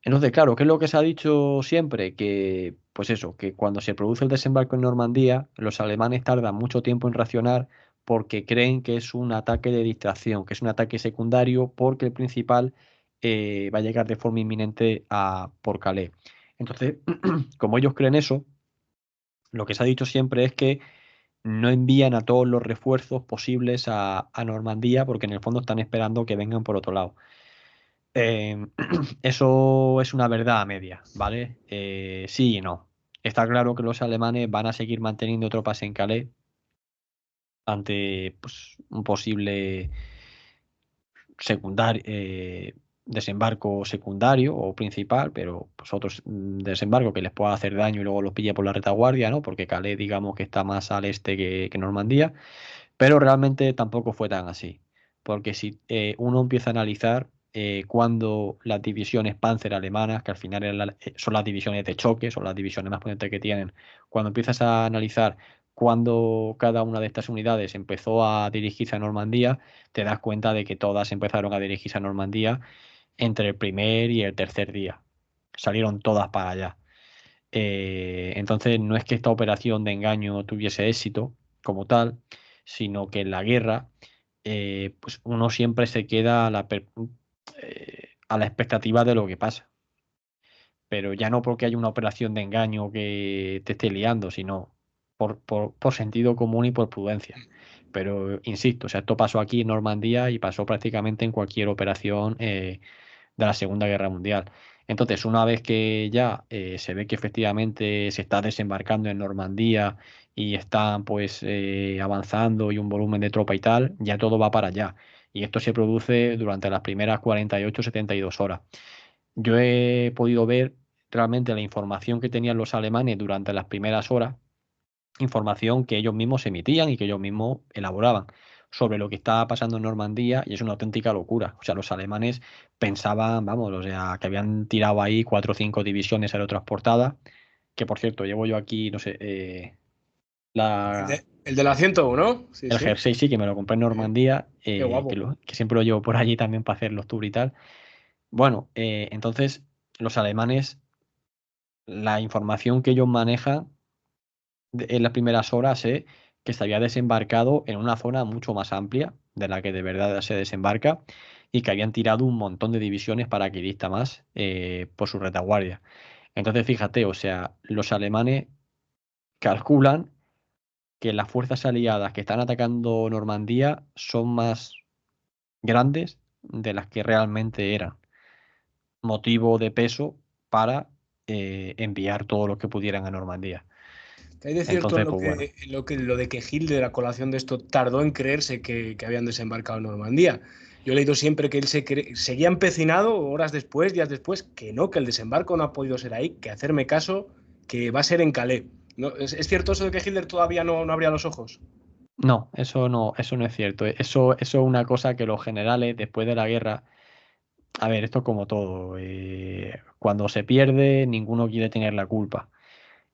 Entonces, claro, ¿qué es lo que se ha dicho siempre? Que, pues eso, que cuando se produce el desembarco en Normandía, los alemanes tardan mucho tiempo en reaccionar porque creen que es un ataque de distracción, que es un ataque secundario porque el principal va a llegar de forma inminente por Calais. Entonces, como ellos creen eso, lo que se ha dicho siempre es que no envían a todos los refuerzos posibles a Normandía porque en el fondo están esperando que vengan por otro lado. Eh, eso es una verdad a media, ¿vale? Sí y no. Está claro que los alemanes van a seguir manteniendo tropas en Calais ante pues, un posible desembarco secundario o principal, pero pues otros desembarco que les pueda hacer daño y luego los pille por la retaguardia, ¿no? Porque Calais, digamos que está más al este que Normandía, pero realmente tampoco fue tan así, porque si uno empieza a analizar cuando las divisiones Panzer alemanas, que al final son las divisiones de choque, son las divisiones más potentes que tienen, cuando empiezas a analizar cuando cada una de estas unidades empezó a dirigirse a Normandía, te das cuenta de que todas empezaron a dirigirse a Normandía entre el primer y el tercer día. Salieron todas para allá. Entonces, no es que esta operación de engaño tuviese éxito como tal, sino que en la guerra, pues uno siempre se queda a la expectativa de lo que pasa. Pero ya no porque haya una operación de engaño que te esté liando, sino por sentido común y por prudencia. Pero insisto, o sea, esto pasó aquí en Normandía y pasó prácticamente en cualquier operación de la Segunda Guerra Mundial. Entonces, una vez que ya se ve que efectivamente se está desembarcando en Normandía y están pues avanzando y un volumen de tropa y tal, ya todo va para allá. Y esto se produce durante las primeras 48-72 horas. Yo he podido ver realmente la información que tenían los alemanes durante las primeras horas, información que ellos mismos emitían y que ellos mismos elaboraban sobre lo que estaba pasando en Normandía y es una auténtica locura. O sea, los alemanes pensaban, vamos, o sea, que habían tirado ahí 4 o 5 divisiones aerotransportadas, que por cierto, llevo yo aquí, no sé, la, El de la 101, sí, el sí. jersey sí que me lo compré en Eh, Normandía, Qué guapo. que siempre lo llevo por allí también para hacer los tours y tal. Bueno, entonces los alemanes, la información que ellos manejan en las primeras horas que se había desembarcado en una zona mucho más amplia de la que de verdad se desembarca y que habían tirado un montón de divisiones paracaidistas más por su retaguardia. Entonces, fíjate, o sea, los alemanes calculan que las fuerzas aliadas que están atacando Normandía son más grandes de las que realmente eran. Motivo de peso para enviar todo lo que pudieran a Normandía. ¿Qué hay de cierto Entonces, pues bueno. lo de que Hitler, a colación de esto, tardó en creerse que habían desembarcado en Normandía? Yo he leído siempre que él seguía empecinado horas después, días después, que el desembarco no ha podido ser ahí, que hacerme caso, que va a ser en Calais. ¿No? ¿Es cierto eso de que Hitler todavía no abría los ojos? No, eso no es cierto. Eso es una cosa que los generales, después de la guerra, a ver, esto es como todo. Cuando se pierde, ninguno quiere tener la culpa.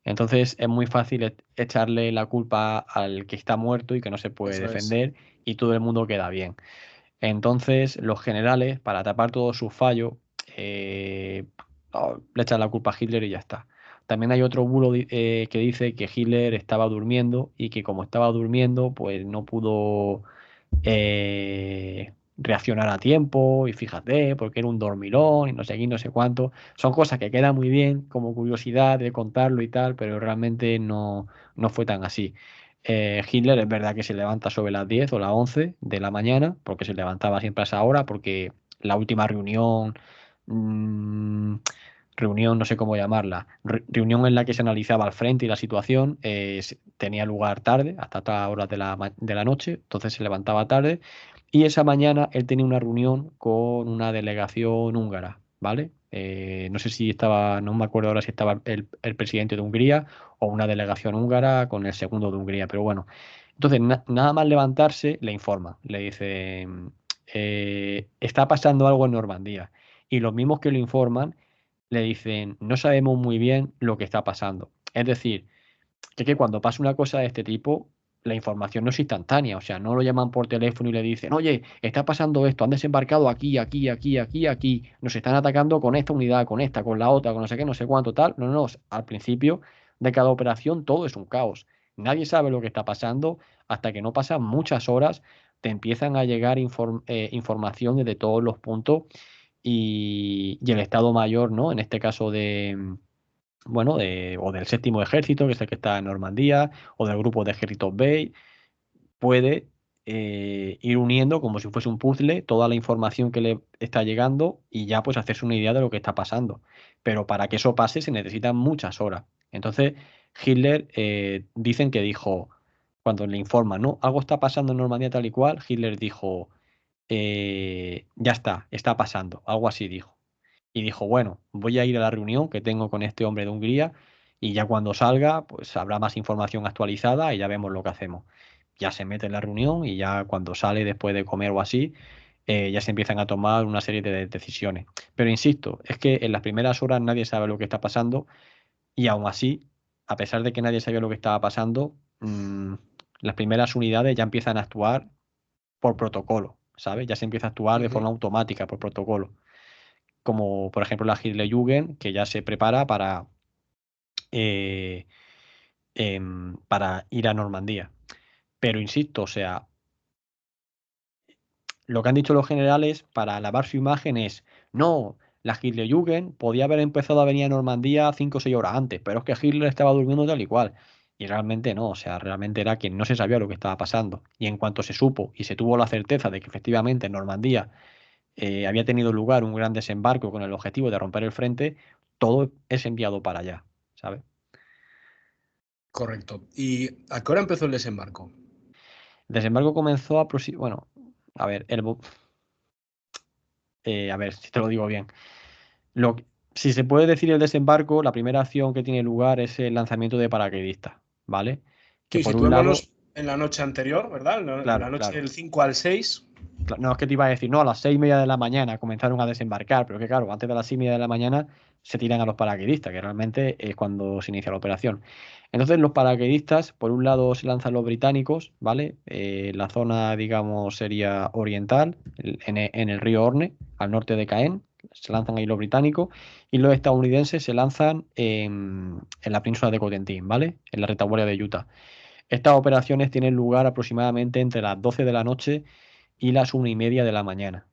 Entonces es muy fácil echarle la culpa al que está muerto y que no se puede Eso es. defender y todo el mundo queda bien. Entonces los generales, para tapar todos sus fallos, le echan la culpa a Hitler y ya está. También hay otro bulo que dice que Hitler estaba durmiendo y que como estaba durmiendo, pues no pudo reaccionar a tiempo y fíjate, porque era un dormilón y no sé qué, no sé cuánto. Son cosas que quedan muy bien como curiosidad de contarlo y tal, pero realmente no fue tan así. Hitler es verdad que se levanta sobre las 10 o las 11 de la mañana, porque se levantaba siempre a esa hora, porque la última reunión, mm, reunión, no sé cómo llamarla, reunión en la que se analizaba el frente y la situación, tenía lugar tarde, hasta altas horas de la noche, entonces se levantaba tarde y esa mañana él tenía una reunión con una delegación húngara, ¿vale? No sé si estaba, no me acuerdo ahora si estaba el presidente de Hungría o una delegación húngara con el segundo de Hungría, pero bueno. Entonces, nada más levantarse, le informa, le dice, está pasando algo en Normandía. Y los mismos que lo informan le dicen, no sabemos muy bien lo que está pasando. Es decir, que cuando pasa una cosa de este tipo, la información no es instantánea, o sea, no lo llaman por teléfono y le dicen, oye, está pasando esto, han desembarcado aquí, aquí, aquí, aquí, aquí, nos están atacando con esta unidad, con esta, con la otra, con no sé qué, no sé cuánto, tal. No, no, no, al principio de cada operación todo es un caos. Nadie sabe lo que está pasando hasta que no pasan muchas horas, te empiezan a llegar información de todos los puntos y el Estado Mayor, ¿no? En este caso bueno, o del séptimo ejército, que es el que está en Normandía, o del grupo de ejércitos Bay, puede ir uniendo como si fuese un puzzle toda la información que le está llegando y ya pues hacerse una idea de lo que está pasando. Pero para que eso pase se necesitan muchas horas. Entonces, Hitler dicen que dijo, cuando le informan, ¿no? Algo está pasando en Normandía tal y cual, Hitler dijo, ya está pasando, algo así dijo. Y dijo, bueno, voy a ir a la reunión que tengo con este hombre de Hungría y ya cuando salga, pues habrá más información actualizada y ya vemos lo que hacemos. Ya se mete en la reunión y ya cuando sale después de comer o así, ya se empiezan a tomar una serie de decisiones. Pero insisto, es que en las primeras horas nadie sabe lo que está pasando y aún así, a pesar de que nadie sabía lo que estaba pasando, las primeras unidades ya empiezan a actuar por protocolo, ¿sabes? Ya se empieza a actuar de Ujú. forma automática por protocolo, como por ejemplo la Hitlerjugend, que ya se prepara eh, para ir a Normandía. Pero insisto, o sea, lo que han dicho los generales para lavar su imagen es, no, la Hitlerjugend podía haber empezado a venir a Normandía 5 o 6 horas antes, pero es que Hitler estaba durmiendo tal y cual. Y realmente no, o sea, realmente era que no se sabía lo que estaba pasando. Y en cuanto se supo y se tuvo la certeza de que efectivamente en Normandía había tenido lugar un gran desembarco con el objetivo de romper el frente, todo es enviado para allá, ¿sabes? Correcto. ¿Y a qué hora empezó el desembarco? El desembarco comenzó bueno, a ver, a ver si te lo digo bien. Lo, si se puede decir el desembarco, la primera acción que tiene lugar es el lanzamiento de paracaidistas, ¿vale? Que Sí, por un lado, situémonos en la noche anterior, ¿verdad? La claro, noche claro. del 5 al 6. No es que te iba a decir, no, a las 6:30 de la mañana comenzaron a desembarcar, pero que claro, antes de las 6:30 de la mañana se tiran a los paracaidistas, que realmente es cuando se inicia la operación. Entonces, los paracaidistas, por un lado se lanzan los británicos, ¿vale? La zona, digamos, sería oriental, en el río Orne, al norte de Caen, se lanzan ahí los británicos, y los estadounidenses se lanzan en la península de Cotentín, ¿vale? En la retaguardia de Utah. Estas operaciones tienen lugar aproximadamente entre las 12 de la noche y las 1:30 de la mañana.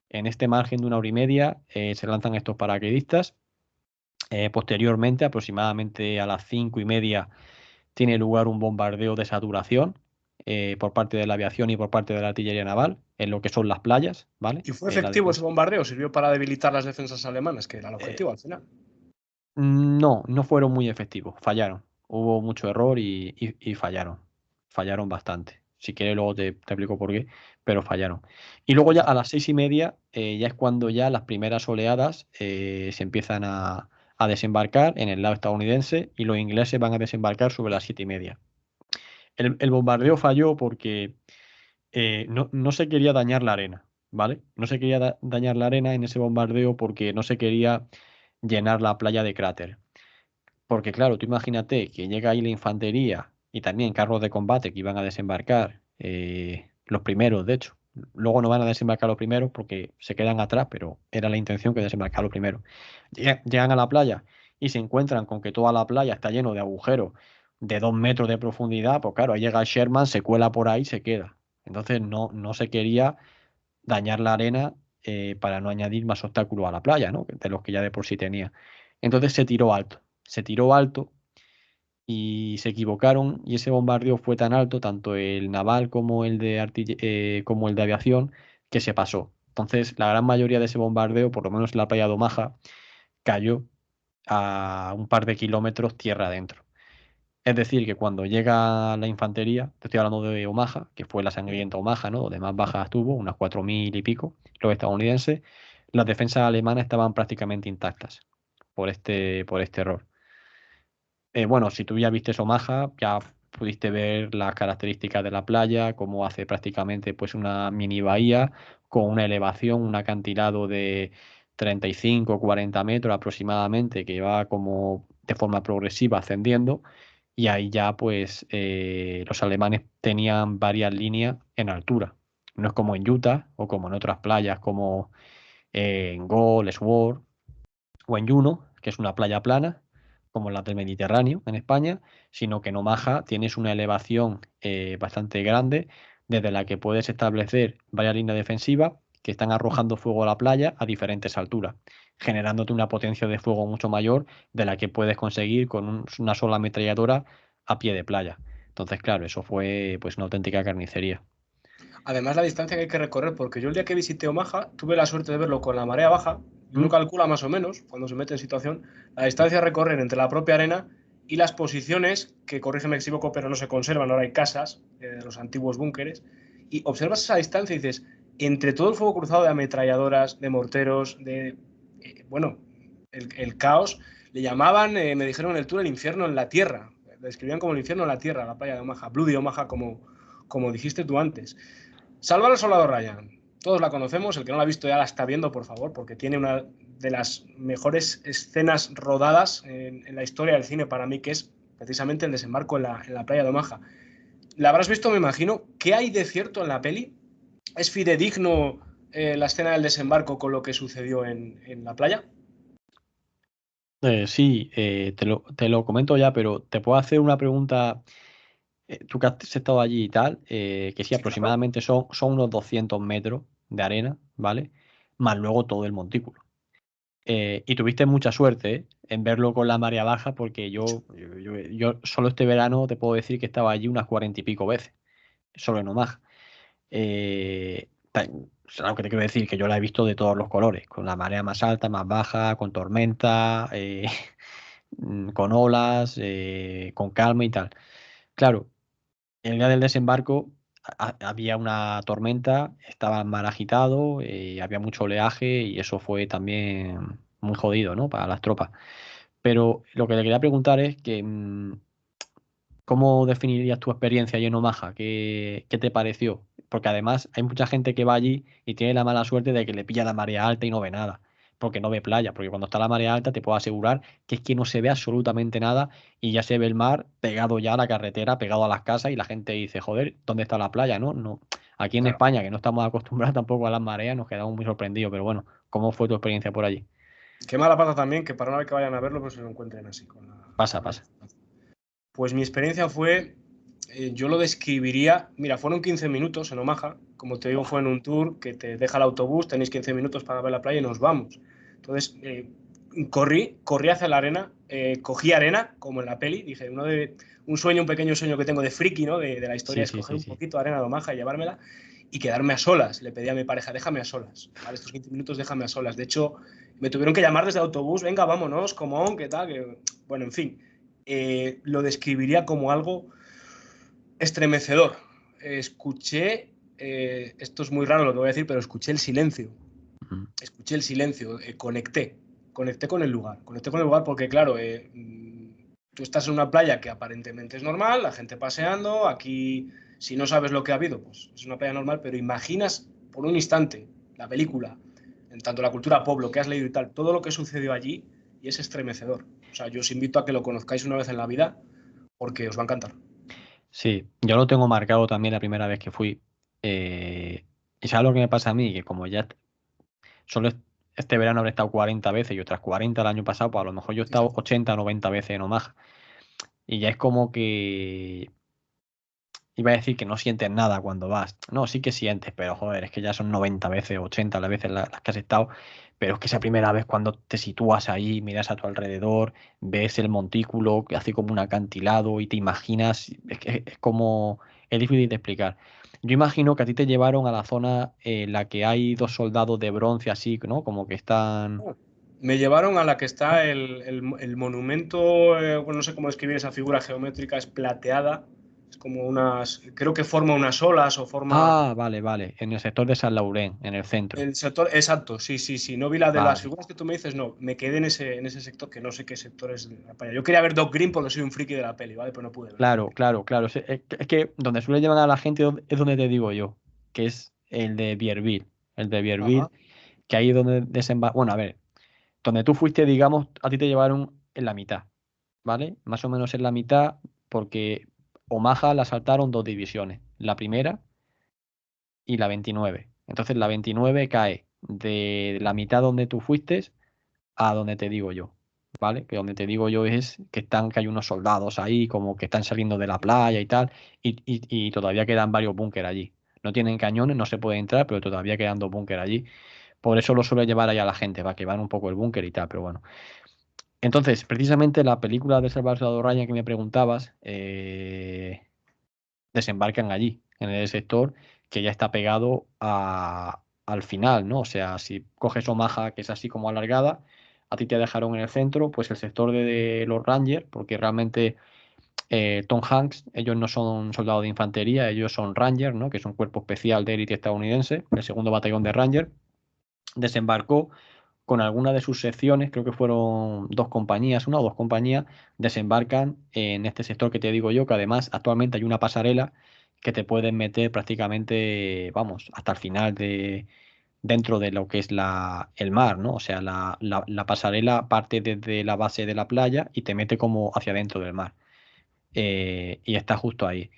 En este margen de 1 hora y media se lanzan estos paracaidistas. Posteriormente, aproximadamente a las 5:30, tiene lugar un bombardeo de saturación por parte de la aviación y por parte de la artillería naval en lo que son las playas, ¿vale? ¿Y fue efectivo ese bombardeo? ¿Sirvió para debilitar las defensas alemanas, que era el Eh, objetivo al final? No, no fueron muy efectivos, fallaron. Hubo mucho error y fallaron. Fallaron bastante. Si quieres luego te explico por qué, pero fallaron. Y luego Por ya a favor. las 6:30 ya es cuando ya las primeras oleadas se empiezan a desembarcar en el lado estadounidense y los ingleses van a desembarcar sobre las 7:30. El bombardeo falló porque no se quería dañar la arena, ¿vale? No se quería dañar la arena en ese bombardeo porque no se quería llenar la playa de cráter. Porque claro, tú imagínate que llega ahí la infantería y también carros de combate que iban a desembarcar, los primeros, de hecho. Luego no van a desembarcar los primeros porque se quedan atrás, pero era la intención que desembarcar los primeros. Llegan a la playa y se encuentran con que toda la playa está lleno de agujeros de 2 metros de profundidad, pues claro, ahí llega el Sherman, se cuela por ahí y se queda. Entonces no se quería dañar la arena para no añadir más obstáculos a la playa, ¿no? De los que ya de por sí tenía. Entonces se tiró alto y se equivocaron y ese bombardeo fue tan alto, tanto el naval como como el de aviación, que se pasó. Entonces la gran mayoría de ese bombardeo, por lo menos en la playa de Omaha, cayó a un par de kilómetros tierra adentro. Es decir, que cuando llega la infantería, te estoy hablando de Omaha, que fue la sangrienta Omaha, ¿no? Donde más bajas tuvo, unas 4.000 y pico, los estadounidenses, las defensas alemanas estaban prácticamente intactas por este error. Bueno, si tú ya viste Omaha, ya pudiste ver las características de la playa, cómo hace prácticamente pues una mini bahía con una elevación, un acantilado de 35 o 40 metros aproximadamente, que va como de forma progresiva ascendiendo, y ahí ya pues los alemanes tenían varias líneas en altura. No es como en Utah o como en otras playas como en Gold, Sword o en Juno, que es una playa plana, como la del Mediterráneo en España, sino que en Omaha tienes una elevación bastante grande desde la que puedes establecer varias líneas defensivas que están arrojando fuego a la playa a diferentes alturas, generándote una potencia de fuego mucho mayor de la que puedes conseguir con una sola ametralladora a pie de playa. Entonces, claro, eso fue pues una auténtica carnicería. Además, la distancia que hay que recorrer, porque yo el día que visité Omaha tuve la suerte de verlo con la marea baja, y uno ¿Mm? calcula más o menos, cuando se mete en situación, la distancia a recorrer entre la propia arena y las posiciones, que corrígeme si me equivoco, pero no se conservan, ahora hay casas de los antiguos búnkeres, y observas esa distancia y dices, entre todo el fuego cruzado de ametralladoras, de morteros, bueno, el caos, le llamaban, me dijeron en el tour, el infierno en la tierra, le describían como el infierno en la tierra, la playa de Omaha, Bloody Omaha, como dijiste tú antes. Salvar al soldado Ryan. Todos la conocemos, el que no la ha visto ya la está viendo, por favor, porque tiene una de las mejores escenas rodadas en la historia del cine para mí, que es precisamente el desembarco en la playa de Omaha. La habrás visto, me imagino. ¿Qué hay de cierto en la peli? ¿Es fidedigno la escena del desembarco con lo que sucedió en la playa? Sí, te lo comento ya, pero te puedo hacer una pregunta. Tú que has estado allí y tal, que sí, Sí, claro. aproximadamente son unos 200 metros de arena, ¿vale? Más luego todo el montículo. Y tuviste mucha suerte, en verlo con la marea baja, porque yo solo este verano te puedo decir que estaba allí unas 40 y pico veces, solo en Omaha. Lo que te quiero decir, que yo la he visto de todos los colores, con la marea más alta, más baja, con tormenta, con olas, con calma y tal. Claro, el día del desembarco había una tormenta, estaba el mar agitado, había mucho oleaje y eso fue también muy jodido, ¿no? Para las tropas. Pero lo que le quería preguntar es que, ¿cómo definirías tu experiencia allí en Omaha? ¿Qué te pareció? Porque además hay mucha gente que va allí y tiene la mala suerte de que le pilla la marea alta y no ve nada, porque no ve playa, porque cuando está la marea alta te puedo asegurar que es que no se ve absolutamente nada y ya se ve el mar pegado ya a la carretera, pegado a las casas y la gente dice, joder, ¿dónde está la playa? No, no. Aquí en Claro. España, que no estamos acostumbrados tampoco a las mareas, nos quedamos muy sorprendidos, pero bueno, ¿cómo fue tu experiencia por allí? Qué mala pata también que para una vez que vayan a verlo, pues se lo encuentren así, con la, Pasa, con la pasa. distancia. Pues mi experiencia fue, yo lo describiría, mira, fueron 15 minutos en Omaha, como te digo, Buah. fue en un tour que te deja el autobús, tenéis 15 minutos para ver la playa y nos vamos. Entonces, corrí hacia la arena, cogí arena, como en la peli, dije, un pequeño sueño que tengo de friki, ¿no? De la historia Sí, es sí, coger sí, un sí. poquito de arena de Omaha y llevármela. y quedarme a solas. Le pedí a mi pareja, déjame a solas, ¿vale? Estos 15 minutos déjame a solas. De hecho, me tuvieron que llamar desde el autobús, venga, vámonos, come ¿qué tal? Bueno, en fin, lo describiría como algo estremecedor. Escuché, esto es muy raro lo que voy a decir, pero escuché el silencio. Escuché el silencio, conecté con el lugar. Conecté con el lugar porque, claro, tú estás en una playa que aparentemente es normal, la gente paseando, aquí, si no sabes lo que ha habido, pues es una playa normal, pero imaginas por un instante la película, en tanto la cultura pop, lo que has leído y tal, todo lo que sucedió allí, y es estremecedor. O sea, yo os invito a que lo conozcáis una vez en la vida porque os va a encantar. Sí, yo lo tengo marcado también la primera vez que fui. Y sabes lo que me pasa a mí, que como ya solo este verano habré estado 40 veces y otras 40 el año pasado, pues a lo mejor yo he Sí, sí. estado 80 o 90 veces en Omaha. Y ya es como que iba a decir que no sientes nada cuando vas. No, sí que sientes, pero joder, es que ya son 90 veces, 80 las veces las que has estado. Pero es que esa primera vez cuando te sitúas ahí, miras a tu alrededor, ves el montículo que hace como un acantilado y te imaginas, es que es como, es difícil de explicar. Yo imagino que a ti te llevaron a la zona en la que hay dos soldados de bronce así, ¿no? Como que están... Me llevaron a la que está el monumento, bueno, no sé cómo describir esa figura geométrica, es plateada, es como unas, creo que forma unas olas o forma Ah, vale, vale, en el sector de San Laurent, en el centro. el sector, exacto, sí, sí, sí, no vi la de las Vale. figuras que tú me dices, no, me quedé en ese sector que no sé qué sector es de la playa. Yo quería ver Doc Green porque soy un friki de la peli, ¿vale? Pero no pude verla. Claro, claro, claro. Es que donde suele llevar a la gente es donde te digo yo, que es el de Bierville. El de Bierville, Ajá. que ahí es donde desembarca. Bueno, a ver, donde tú fuiste, digamos, a ti te llevaron en la mitad, ¿vale? Más o menos en la mitad, porque Omaha la saltaron dos divisiones, la primera y la 29. Entonces la 29 cae de la mitad donde tú fuiste a donde te digo yo, ¿vale? Que donde te digo yo es que hay unos soldados ahí, como que están saliendo de la playa y tal, y todavía quedan varios búnker allí. No tienen cañones, no se puede entrar, pero todavía quedan dos búnker allí. Por eso lo suele llevar ahí a la gente, para que van un poco el búnker y tal, pero bueno. Entonces, precisamente la película de Salvador Ryan que me preguntabas, desembarcan allí, en el sector que ya está pegado al final, ¿no? O sea, si coges Omaha, que es así como alargada, a ti te dejaron en el centro, pues el sector de los Rangers, porque realmente Tom Hanks, ellos no son soldados de infantería, ellos son Rangers, ¿no? Que es un cuerpo especial de élite estadounidense, el segundo batallón de Rangers, desembarcó con alguna de sus secciones, creo que fueron dos compañías, una o dos compañías, desembarcan en este sector que te digo yo, que además actualmente hay una pasarela que te pueden meter prácticamente, vamos, hasta el final de dentro de lo que es el mar, ¿no? O sea, la pasarela parte desde la base de la playa y te mete como hacia adentro del mar. Y está justo ahí.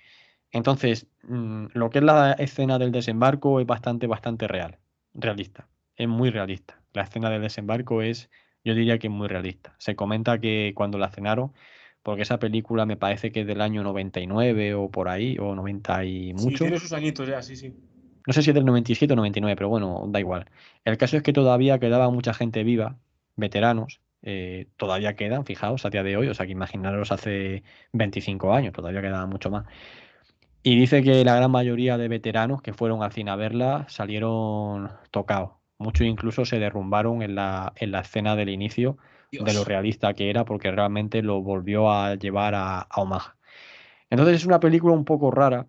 Entonces, lo que es la escena del desembarco es bastante real, realista. Es muy realista. La escena del desembarco es, yo diría que es muy realista. Se comenta que cuando la escenaron, porque esa película me parece que es del año 99 o por ahí, o 90 y Sí, mucho. tiene sus añitos ya, sí, sí. No sé si es del 97 o 99, pero bueno, da igual. El caso es que todavía quedaba mucha gente viva, veteranos, todavía quedan, fijaos, a día de hoy, o sea que imaginaros hace 25 años, todavía quedaba mucho más. Y dice que la gran mayoría de veteranos que fueron al cine a verla salieron tocados. Muchos incluso se derrumbaron en la escena del inicio de lo Dios. realista que era, porque realmente lo volvió a llevar a Omaha. Entonces es una película un poco rara.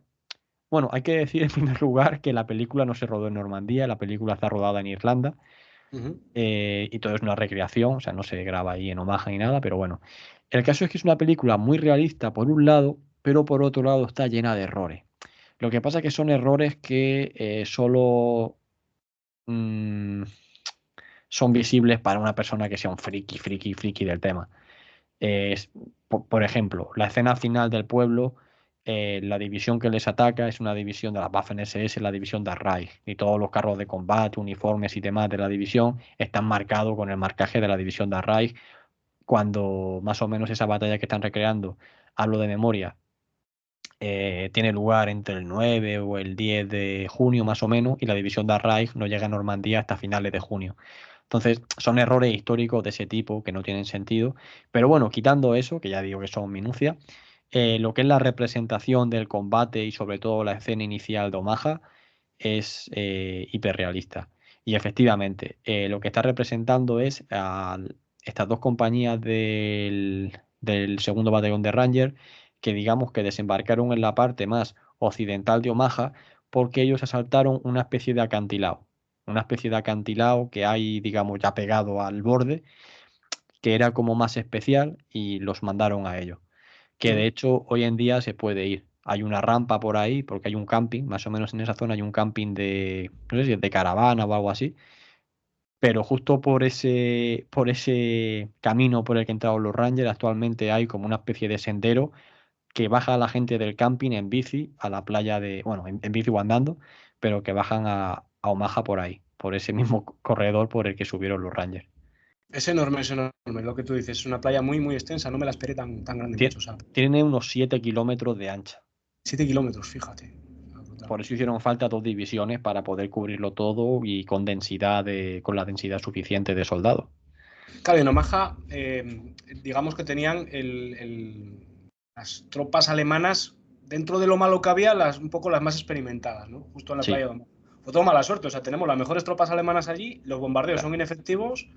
Bueno, hay que decir en primer lugar que la película no se rodó en Normandía, la película está rodada en Irlanda, Ujú. y todo es una recreación, o sea, no se graba ahí en Omaha ni nada, pero bueno. El caso es que es una película muy realista por un lado, pero por otro lado está llena de errores. Lo que pasa es que son errores que solo mm, son visibles para una persona que sea un friki del tema. Por ejemplo, la escena final del pueblo, la división que les ataca es una división de la Waffen-SS, la división de Reich, y todos los carros de combate, uniformes y demás de la división están marcados con el marcaje de la división de Reich, cuando más o menos esa batalla que están recreando, hablo de memoria, tiene lugar entre el 9 o el 10 de junio más o menos, y la división de Reich no llega a Normandía hasta finales de junio. Entonces, son errores históricos de ese tipo que no tienen sentido. Pero bueno, quitando eso, que ya digo que son minucias, lo que es la representación del combate y sobre todo la escena inicial de Omaha, es hiperrealista. Y efectivamente, lo que está representando es a estas dos compañías del segundo batallón de Ranger, que digamos que desembarcaron en la parte más occidental de Omaha, porque ellos asaltaron una especie de acantilado. Una especie de acantilado que hay, digamos, ya pegado al borde, que era como más especial y los mandaron a ellos. Que de hecho hoy en día se puede ir. Hay una rampa por ahí, porque hay un camping, más o menos en esa zona hay un camping de, no sé si es de caravana o algo así, pero justo por ese camino por el que entraron los Rangers, actualmente hay como una especie de sendero que baja a la gente del camping en bici a la playa de, bueno, en bici o andando, pero que bajan a Omaha por ahí, por ese mismo corredor por el que subieron los Rangers. Es enorme, lo que tú dices. Es una playa muy, muy extensa. No me la esperé tan grande, Tie- macho. O sea, Tiene unos 7 kilómetros de ancha. 7 kilómetros, fíjate. Por eso hicieron falta dos divisiones para poder cubrirlo todo y con con la densidad suficiente de soldados. Claro, en Omaha, digamos que tenían las tropas alemanas, dentro de lo malo que había, un poco las más experimentadas, ¿no? Justo en la Sí, playa de Omaha. Fue todo mala suerte, o sea, tenemos las mejores tropas alemanas allí, los bombardeos claro. son inefectivos,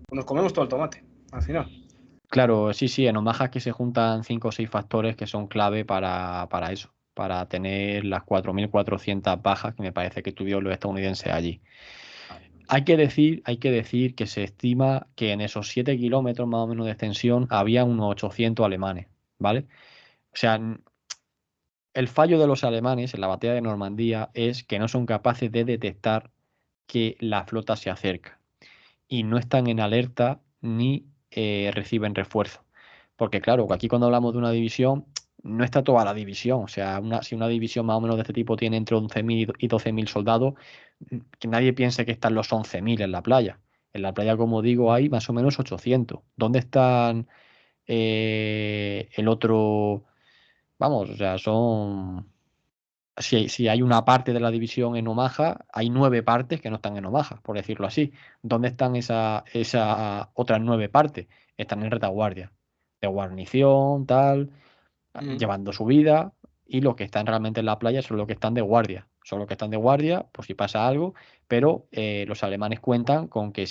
pues nos comemos todo el tomate, al final. Claro, sí, sí, en Omaha es que se juntan 5 o 6 factores que son clave para eso, para tener las 4.400 bajas que me parece que tuvieron los estadounidenses allí. Hay que decir que se estima que en esos 7 kilómetros más o menos de extensión había unos 800 alemanes, ¿vale? O sea, el fallo de los alemanes en la batalla de Normandía es que no son capaces de detectar que la flota se acerca y no están en alerta ni reciben refuerzo. Porque claro, aquí cuando hablamos de una división, no está toda la división. O sea, si una división más o menos de este tipo tiene entre 11.000 y 12.000 soldados, que nadie piense que están los 11.000 en la playa. En la playa, como digo, hay más o menos 800. ¿Dónde están el otro? Vamos, o sea, si hay una parte de la división en Omaha, hay 9 partes que no están en Omaha, por decirlo así. ¿Dónde están esas otras 9 partes? Están en retaguardia, de guarnición, tal, llevando su vida, y los que están realmente en la playa son los que están de guardia. Son los que están de guardia, por si pasa algo, pero los alemanes cuentan con que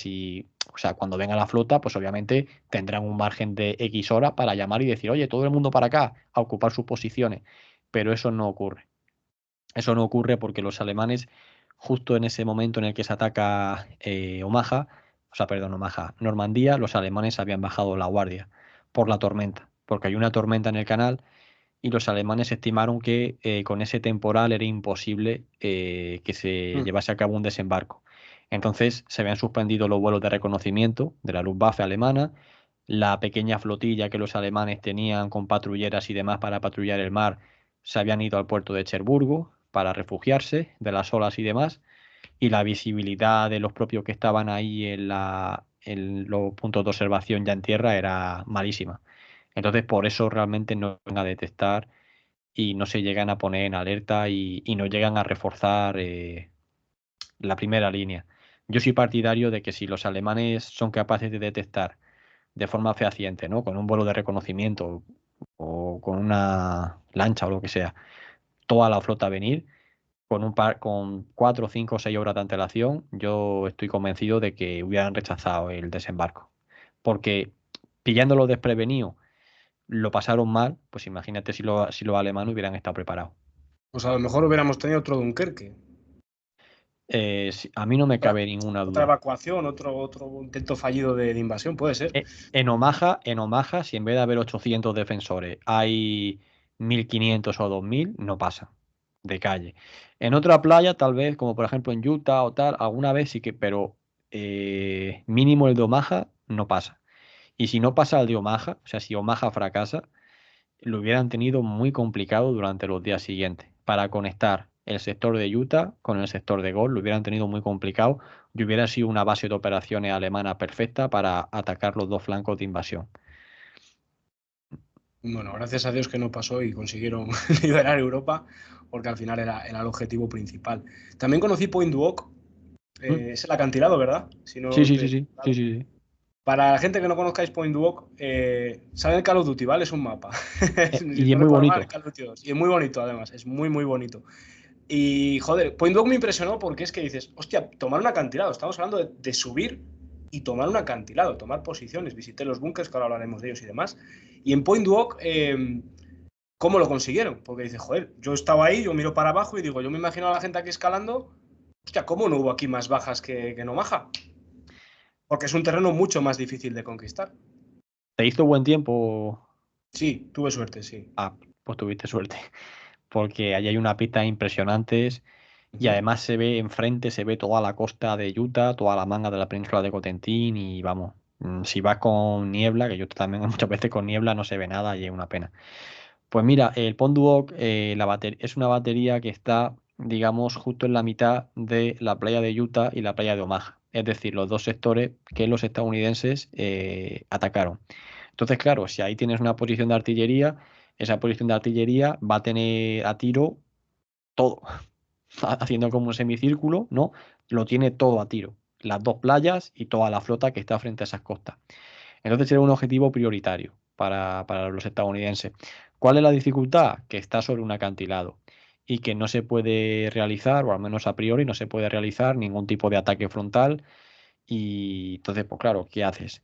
o sea, cuando venga la flota, pues obviamente tendrán un margen de X horas para llamar y decir, oye, todo el mundo para acá, a ocupar sus posiciones. Pero eso no ocurre. Eso no ocurre porque los alemanes, justo en ese momento en el que se ataca Omaha, Normandía, los alemanes habían bajado la guardia por la tormenta, porque hay una tormenta en el canal y los alemanes estimaron que con ese temporal era imposible que se llevase a cabo un desembarco. Entonces se habían suspendido los vuelos de reconocimiento de la Luftwaffe alemana, la pequeña flotilla que los alemanes tenían con patrulleras y demás para patrullar el mar se habían ido al puerto de Cherburgo para refugiarse de las olas y demás, y la visibilidad de los propios que estaban ahí en los puntos de observación ya en tierra era malísima. Entonces, por eso realmente no van a detectar y no se llegan a poner en alerta y no llegan a reforzar la primera línea. Yo soy partidario de que si los alemanes son capaces de detectar de forma fehaciente, ¿no? Con un vuelo de reconocimiento o con una lancha o lo que sea, toda la flota venir, con 4, 5 o 6 horas de antelación, yo estoy convencido de que hubieran rechazado el desembarco. Porque pillándolo desprevenido, lo pasaron mal, pues imagínate si los alemanes hubieran estado preparados. Pues a lo mejor hubiéramos tenido otro Dunkerque. A mí no me Otra, cabe ninguna otra duda. evacuación, otro intento fallido de invasión, puede ser. En Omaha, si en vez de haber 800 defensores hay 1.500 o 2.000, no pasa de calle. En otra playa, tal vez, como por ejemplo en Utah o tal, alguna vez sí que, pero mínimo el de Omaha no pasa. Y si no pasa el de Omaha, o sea, si Omaha fracasa, lo hubieran tenido muy complicado durante los días siguientes. Para conectar el sector de Utah con el sector de Gol, lo hubieran tenido muy complicado y hubiera sido una base de operaciones alemana perfecta para atacar los dos flancos de invasión. Bueno, gracias a Dios que no pasó y consiguieron liberar Europa, porque al final era el objetivo principal. También conocí Point Duoc, ¿Mm? es el acantilado, ¿verdad? Si Sí, no sí, sí, sí, sí, claro. sí, sí. Para la gente que no conozcáis Point Duoc, sale en Call of Duty, ¿vale? Es un mapa. Si Y es no muy recuerdo mal, en bonito. Call of Duty 2. Y es muy bonito, además. Es muy, muy bonito. Y, joder, Point Duoc me impresionó porque es que dices, hostia, tomar un acantilado. Estamos hablando de subir y tomar un acantilado, tomar posiciones. Visité los búnkers, que ahora hablaremos de ellos y demás. Y en Point Duoc, ¿cómo lo consiguieron? Porque dices, joder, yo estaba ahí, yo miro para abajo y digo, yo me imagino a la gente aquí escalando. Hostia, ¿cómo no hubo aquí más bajas que no maja? Porque es un terreno mucho más difícil de conquistar. ¿Te hizo buen tiempo? Sí, tuve suerte, sí. Ah, pues tuviste suerte, porque allí hay unas pistas impresionantes y Ujú. además se ve enfrente, se ve toda la costa de Utah, toda la manga de la península de Cotentín y vamos, si vas con niebla, que yo también muchas veces con niebla no se ve nada y es una pena. Pues mira, el Pond Duoc es una batería que está, digamos, justo en la mitad de la playa de Utah y la playa de Omaha, es decir, los dos sectores que los estadounidenses atacaron. Entonces, claro, si ahí tienes una posición de artillería, esa posición de artillería va a tener a tiro todo, haciendo como un semicírculo, ¿no? Lo tiene todo a tiro, las dos playas y toda la flota que está frente a esas costas. Entonces era un objetivo prioritario para los estadounidenses. ¿Cuál es la dificultad? Que está sobre un acantilado y que no se puede realizar, o al menos a priori no se puede realizar ningún tipo de ataque frontal. Y entonces, pues claro, ¿qué haces?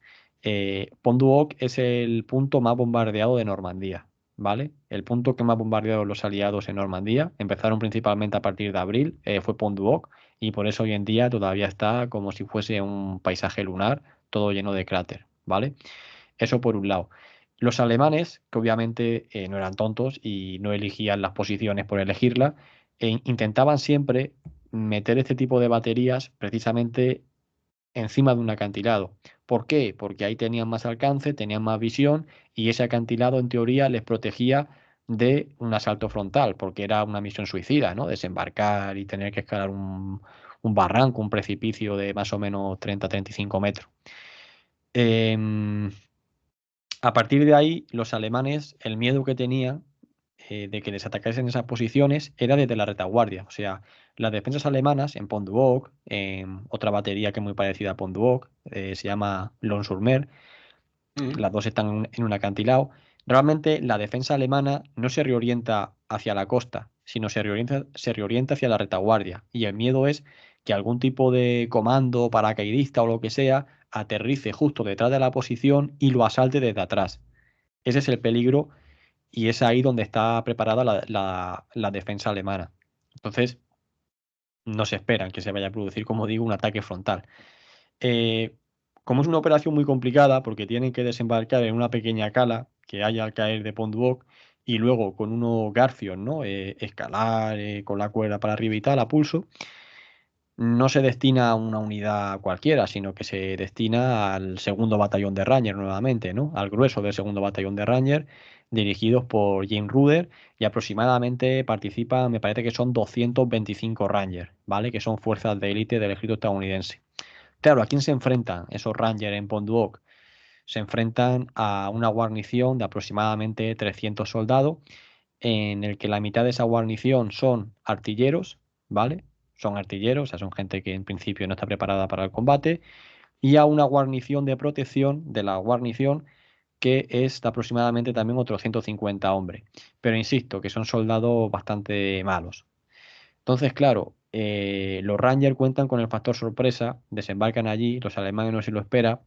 Pont du Hoc es el punto más bombardeado de Normandía, ¿vale? El punto que más bombardearon los aliados en Normandía, empezaron principalmente a partir de abril, fue Pont du Hoc, y por eso hoy en día todavía está como si fuese un paisaje lunar, todo lleno de cráter, ¿vale? Eso por un lado. Los alemanes, que obviamente no eran tontos y no elegían las posiciones por elegirlas, intentaban siempre meter este tipo de baterías precisamente encima de un acantilado. ¿Por qué? Porque ahí tenían más alcance, tenían más visión y ese acantilado en teoría les protegía de un asalto frontal, porque era una misión suicida, ¿no? Desembarcar y tener que escalar un barranco, un precipicio de más o menos 30-35 metros. Em, a partir de ahí, los alemanes, el miedo que tenían de que les atacasen esas posiciones era desde la retaguardia. O sea, las defensas alemanas en Pont du Hoc, en otra batería que es muy parecida a Pont du Hoc, se llama Lons-sur-Mer, Mm. las dos están en un acantilado. Realmente la defensa alemana no se reorienta hacia la costa, sino se reorienta hacia la retaguardia. Y el miedo es que algún tipo de comando paracaidista o lo que sea aterrice justo detrás de la posición y lo asalte desde atrás. Ese es el peligro y es ahí donde está preparada la defensa alemana. Entonces, no se esperan que se vaya a producir, como digo, un ataque frontal. Eh, Como es una operación muy complicada, porque tienen que desembarcar en una pequeña cala que hay al caer de Pont du Hoc y luego con unos garfios, ¿no? Escalar con la cuerda para arriba y tal, a pulso, no se destina a una unidad cualquiera, sino que se destina al segundo batallón de Ranger nuevamente, ¿no? Al grueso del segundo batallón de Ranger, dirigidos por James Ruder, y aproximadamente participan, me parece que son 225 Rangers, ¿vale? Que son fuerzas de élite del ejército estadounidense. Claro, ¿a quién se enfrentan esos Rangers en Pont du Hoc? Se enfrentan a una guarnición de aproximadamente 300 soldados, en el que la mitad de esa guarnición son artilleros, ¿vale? Son artilleros, o sea, son gente que en principio no está preparada para el combate, y a una guarnición de protección de la guarnición que es de aproximadamente también otros 150 hombres. Pero insisto, que son soldados bastante malos. Entonces, claro, los Rangers cuentan con el factor sorpresa, desembarcan allí, los alemanes no se lo esperan,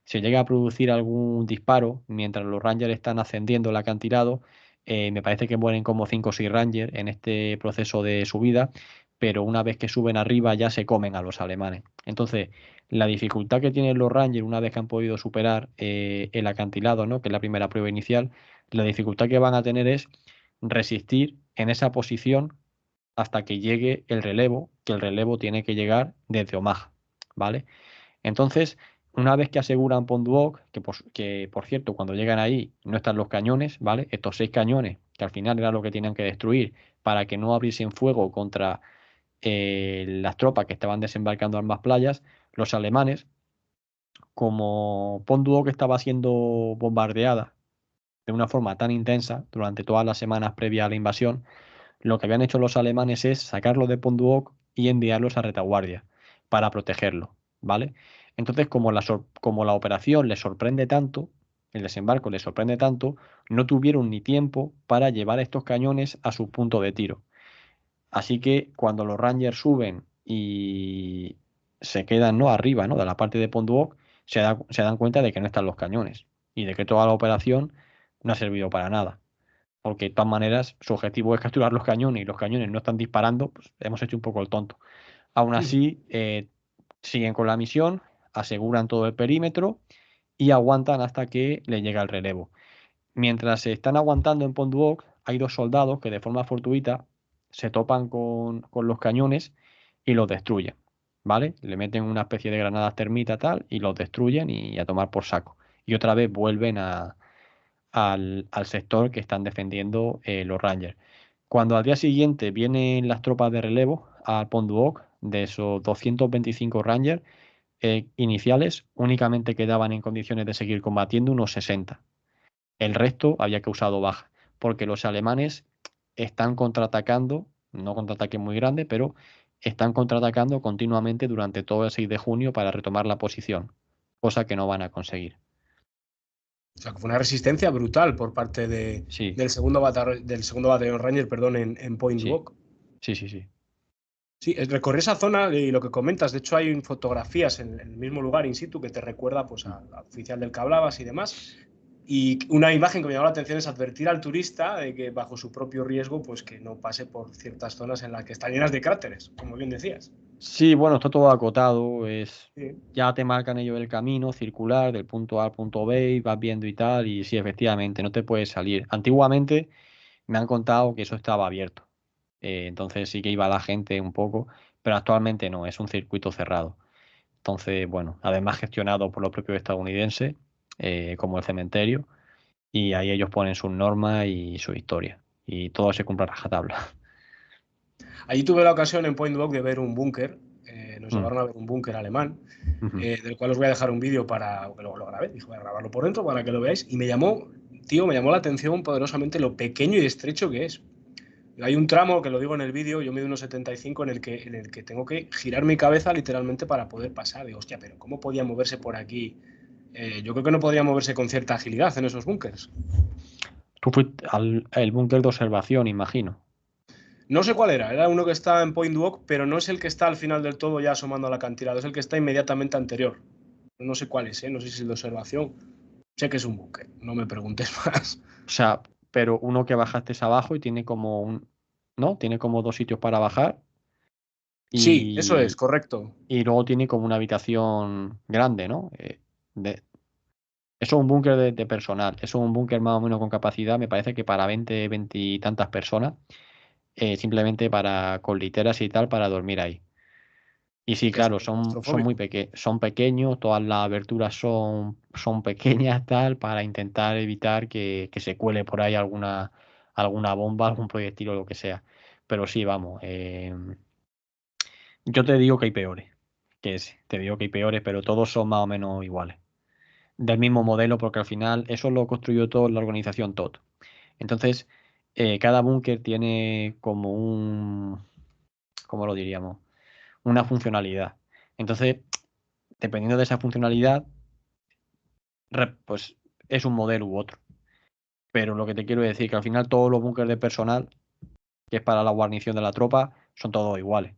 se llega a producir algún disparo mientras los Rangers están ascendiendo el acantilado. Me parece que mueren como 5 o 6 Rangers en este proceso de subida, pero una vez que suben arriba ya se comen a los alemanes. Entonces, la dificultad que tienen los Rangers una vez que han podido superar el acantilado, ¿no? Que es la primera prueba inicial, la dificultad que van a tener es resistir en esa posición hasta que llegue el relevo, que el relevo tiene que llegar desde Omaha, ¿vale? Entonces, una vez que aseguran Pont du Hoc, que por cierto, cuando llegan ahí no están los cañones, ¿vale? Estos 6 cañones, que al final era lo que tenían que destruir para que no abriesen fuego contra las tropas que estaban desembarcando en ambas playas, los alemanes, como Pont du Hoc estaba siendo bombardeada de una forma tan intensa durante todas las semanas previas a la invasión, lo que habían hecho los alemanes es sacarlo de Pont du Hoc y enviarlos a retaguardia para protegerlo, ¿vale? Entonces, como la operación les sorprende tanto, el desembarco les sorprende tanto, no tuvieron ni tiempo para llevar estos cañones a su punto de tiro. Así que cuando los Rangers suben y se quedan, ¿no?, arriba, ¿no?, de la parte de Pond du Hoc, se dan cuenta de que no están los cañones y de que toda la operación no ha servido para nada. Porque de todas maneras su objetivo es capturar los cañones y los cañones no están disparando, pues hemos hecho un poco el tonto. Aún así, siguen con la misión, aseguran todo el perímetro y aguantan hasta que le llega el relevo. Mientras se están aguantando en Pond du Hoc, hay dos soldados que de forma fortuita se topan con los cañones y los destruyen, ¿vale? Le meten una especie de granadas termita tal y los destruyen y a tomar por saco. Y otra vez vuelven al sector que están defendiendo los Rangers. Cuando al día siguiente vienen las tropas de relevo al Pond du Hoc, de esos 225 Rangers iniciales, únicamente quedaban en condiciones de seguir combatiendo unos 60. El resto había causado baja, porque los alemanes están contraatacando, no contraataque muy grande, pero están contraatacando continuamente durante todo el 6 de junio para retomar la posición, cosa que no van a conseguir. O sea, que fue una resistencia brutal por parte Sí, del segundo batallón Ranger, perdón, en Point du sí, Hoc. sí, sí, sí. Sí, recorrí esa zona y lo que comentas, de hecho hay fotografías en el mismo lugar in situ que te recuerda pues al oficial del que hablabas y demás. Y una imagen que me llamó la atención es advertir al turista de que bajo su propio riesgo, pues que no pase por ciertas zonas en las que están llenas de cráteres, como bien decías. Sí, bueno, está todo acotado, Sí. ya te marcan ellos el camino circular del punto A al punto B y vas viendo y tal, y sí, efectivamente, no te puedes salir. Antiguamente me han contado que eso estaba abierto, entonces sí que iba la gente un poco, pero actualmente no, es un circuito cerrado. Entonces, bueno, además gestionado por los propios estadounidenses, como el cementerio, y ahí ellos ponen sus normas y su historia, y todo se cumple a rajatabla. Allí tuve la ocasión en Point du Hoc de ver un búnker, nos Mm, llevaron a ver un búnker alemán, ujú. del cual os voy a dejar un vídeo para que lo grabé, dije, voy a grabarlo por dentro para que lo veáis, y me llamó, tío, me llamó la atención poderosamente lo pequeño y estrecho que es. Hay un tramo, que lo digo en el vídeo, yo mido unos 75, en el que tengo que girar mi cabeza literalmente para poder pasar. Digo, hostia, pero ¿cómo podía moverse por aquí? Yo creo que no podría moverse con cierta agilidad en esos búnkers. Tú fuiste al búnker de observación, imagino. No sé cuál era uno que está en Point du Hoc, pero no es el que está al final del todo ya asomando al acantilado, es el que está inmediatamente anterior. No sé cuál es, no sé si es el de observación. Sé que es un búnker, no me preguntes más. O sea, pero uno que bajaste es abajo y tiene como ¿no? Tiene como dos sitios para bajar Sí, eso es, y, correcto. y luego tiene como una habitación grande, ¿no? Eso es un búnker de personal, eso es un búnker más o menos con capacidad, me parece que para 20 y tantas personas, simplemente con literas y tal, para dormir ahí. Y sí, Que es claro, claustrofóbico. son pequeños, todas las aberturas son pequeñas, tal, para intentar evitar que se cuele por ahí alguna bomba, algún proyectil o lo que sea. Pero sí, vamos, yo te digo que hay peores, te digo que hay peores, pero todos son más o menos iguales. Del mismo modelo, porque al final eso lo construyó todo la organización TOT. Entonces, cada búnker tiene como ¿cómo lo diríamos? Una funcionalidad. Entonces, dependiendo de esa funcionalidad, pues es un modelo u otro. Pero lo que te quiero decir que al final todos los búnkers de personal, que es para la guarnición de la tropa, son todos iguales.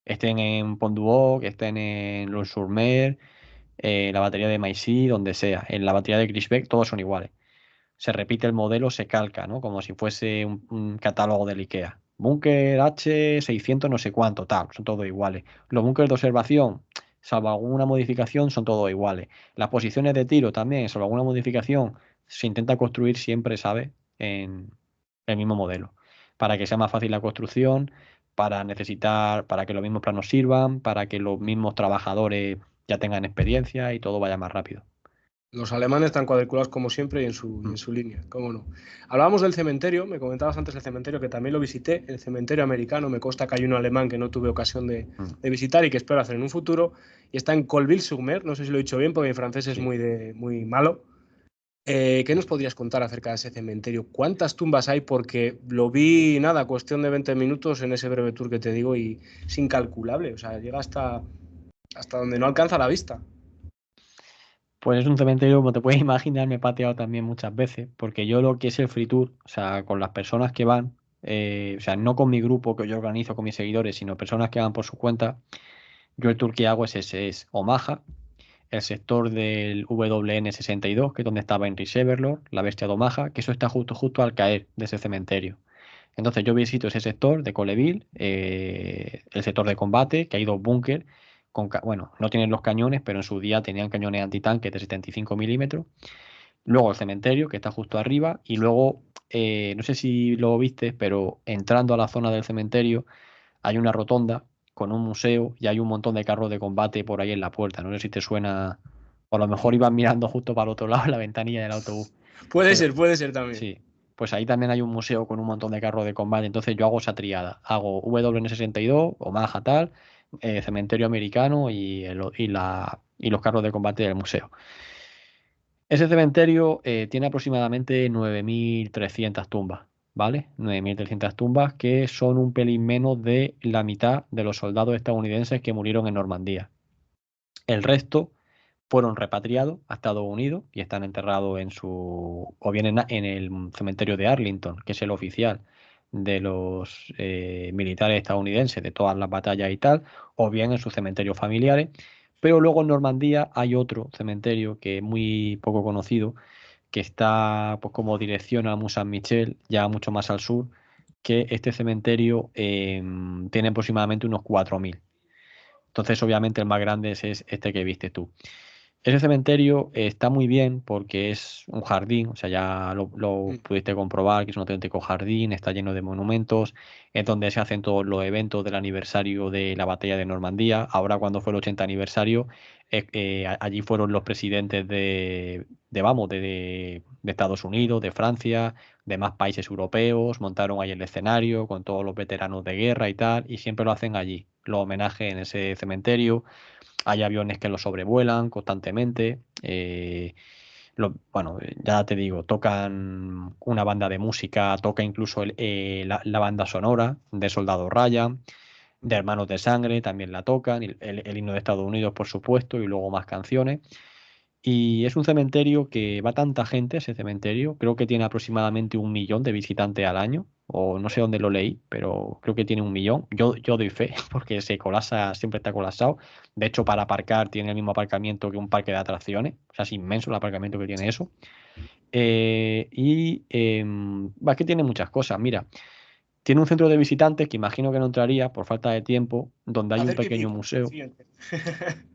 Estén en Pont du Hoc, estén en Lons-sur-Mer, la batería de Maisy, donde sea. En la batería de Griesbeck, todos son iguales. Se repite el modelo, se calca, ¿no? Como si fuese un catálogo del IKEA. Búnker H600 no sé cuánto, tal, son todos iguales. Los búnkers de observación, salvo alguna modificación, son todos iguales. Las posiciones de tiro también, salvo alguna modificación, se intenta construir siempre, ¿sabes? En el mismo modelo. Para que sea más fácil la construcción, para que los mismos planos sirvan, para que los mismos trabajadores ya tengan experiencia y todo vaya más rápido. Los alemanes están cuadriculados como siempre y en Mm. su línea, cómo no. Hablábamos del cementerio, me comentabas antes el cementerio que también lo visité, el cementerio americano, me consta que hay uno alemán que no tuve ocasión Mm. de visitar y que espero hacer en un futuro, y está en Colville-sur-Mer, no sé si lo he dicho bien porque mi francés es Sí. muy malo. ¿Qué nos podrías contar acerca de ese cementerio? ¿Cuántas tumbas hay? Porque lo vi, nada, cuestión de 20 minutos en ese breve tour que te digo y es incalculable, o sea, llega hasta donde no alcanza la vista. Pues es un cementerio, como te puedes imaginar, me he pateado también muchas veces, porque yo lo que es el free tour, o sea, con las personas que van, o sea, no con mi grupo que yo organizo con mis seguidores, sino personas que van por su cuenta, yo el tour que hago es ese, es Omaha, el sector del WN62, que es donde estaba Henry Severlord, la bestia de Omaha, que eso está justo al caer de ese cementerio. Entonces yo visito ese sector de Coleville, el sector de combate, que hay dos búnker, bueno, no tienen los cañones, pero en su día tenían cañones antitanque de 75 milímetros. Luego el cementerio, que está justo arriba, y luego, no sé si lo viste, pero entrando a la zona del cementerio hay una rotonda con un museo y hay un montón de carros de combate por ahí en la puerta. No sé si te suena, o a lo mejor ibas mirando justo para el otro lado en la ventanilla del autobús. Pero Puede ser también. sí, pues ahí también hay un museo con un montón de carros de combate. Entonces yo hago esa triada. Hago WN62, Omaha tal, cementerio americano y los carros de combate del museo. Ese cementerio tiene aproximadamente 9.300 tumbas, ¿vale? 9.300 tumbas que son un pelín menos de la mitad de los soldados estadounidenses que murieron en Normandía. El resto fueron repatriados a Estados Unidos y están enterrados o bien en el cementerio de Arlington, que es el oficial de los militares estadounidenses de todas las batallas y tal, o bien en sus cementerios familiares. Pero luego en Normandía hay otro cementerio que es muy poco conocido, que está pues como dirección a Mont-Saint-Michel, ya mucho más al sur, que este cementerio tiene aproximadamente unos 4.000. Entonces, obviamente, el más grande es este que viste tú. Ese cementerio está muy bien porque es un jardín, o sea, ya lo pudiste comprobar, que es un auténtico jardín, está lleno de monumentos, es donde se hacen todos los eventos del aniversario de la batalla de Normandía. Ahora, cuando fue el 80 aniversario, allí fueron los presidentes de Estados Unidos, de Francia, de más países europeos, montaron ahí el escenario con todos los veteranos de guerra y tal, y siempre lo hacen allí, los homenajes en ese cementerio. Hay aviones que lo sobrevuelan constantemente. Bueno, ya te digo, tocan una banda de música, toca incluso la banda sonora de Soldado Ryan, de Hermanos de Sangre, también la tocan, y el himno de Estados Unidos, por supuesto, y luego más canciones. Y es un cementerio que va tanta gente, ese cementerio, creo que tiene aproximadamente 1 millón de visitantes al año, o no sé dónde lo leí, pero creo que tiene 1 millón. Yo doy fe, porque se colapsa, siempre está colapsado. De hecho, para aparcar tiene el mismo aparcamiento que un parque de atracciones, o sea, es inmenso el aparcamiento que tiene eso. Es que tiene muchas cosas, mira. Tiene un centro de visitantes que imagino que no entraría por falta de tiempo, donde hay un Hacer pipí, pequeño por museo. siguiente.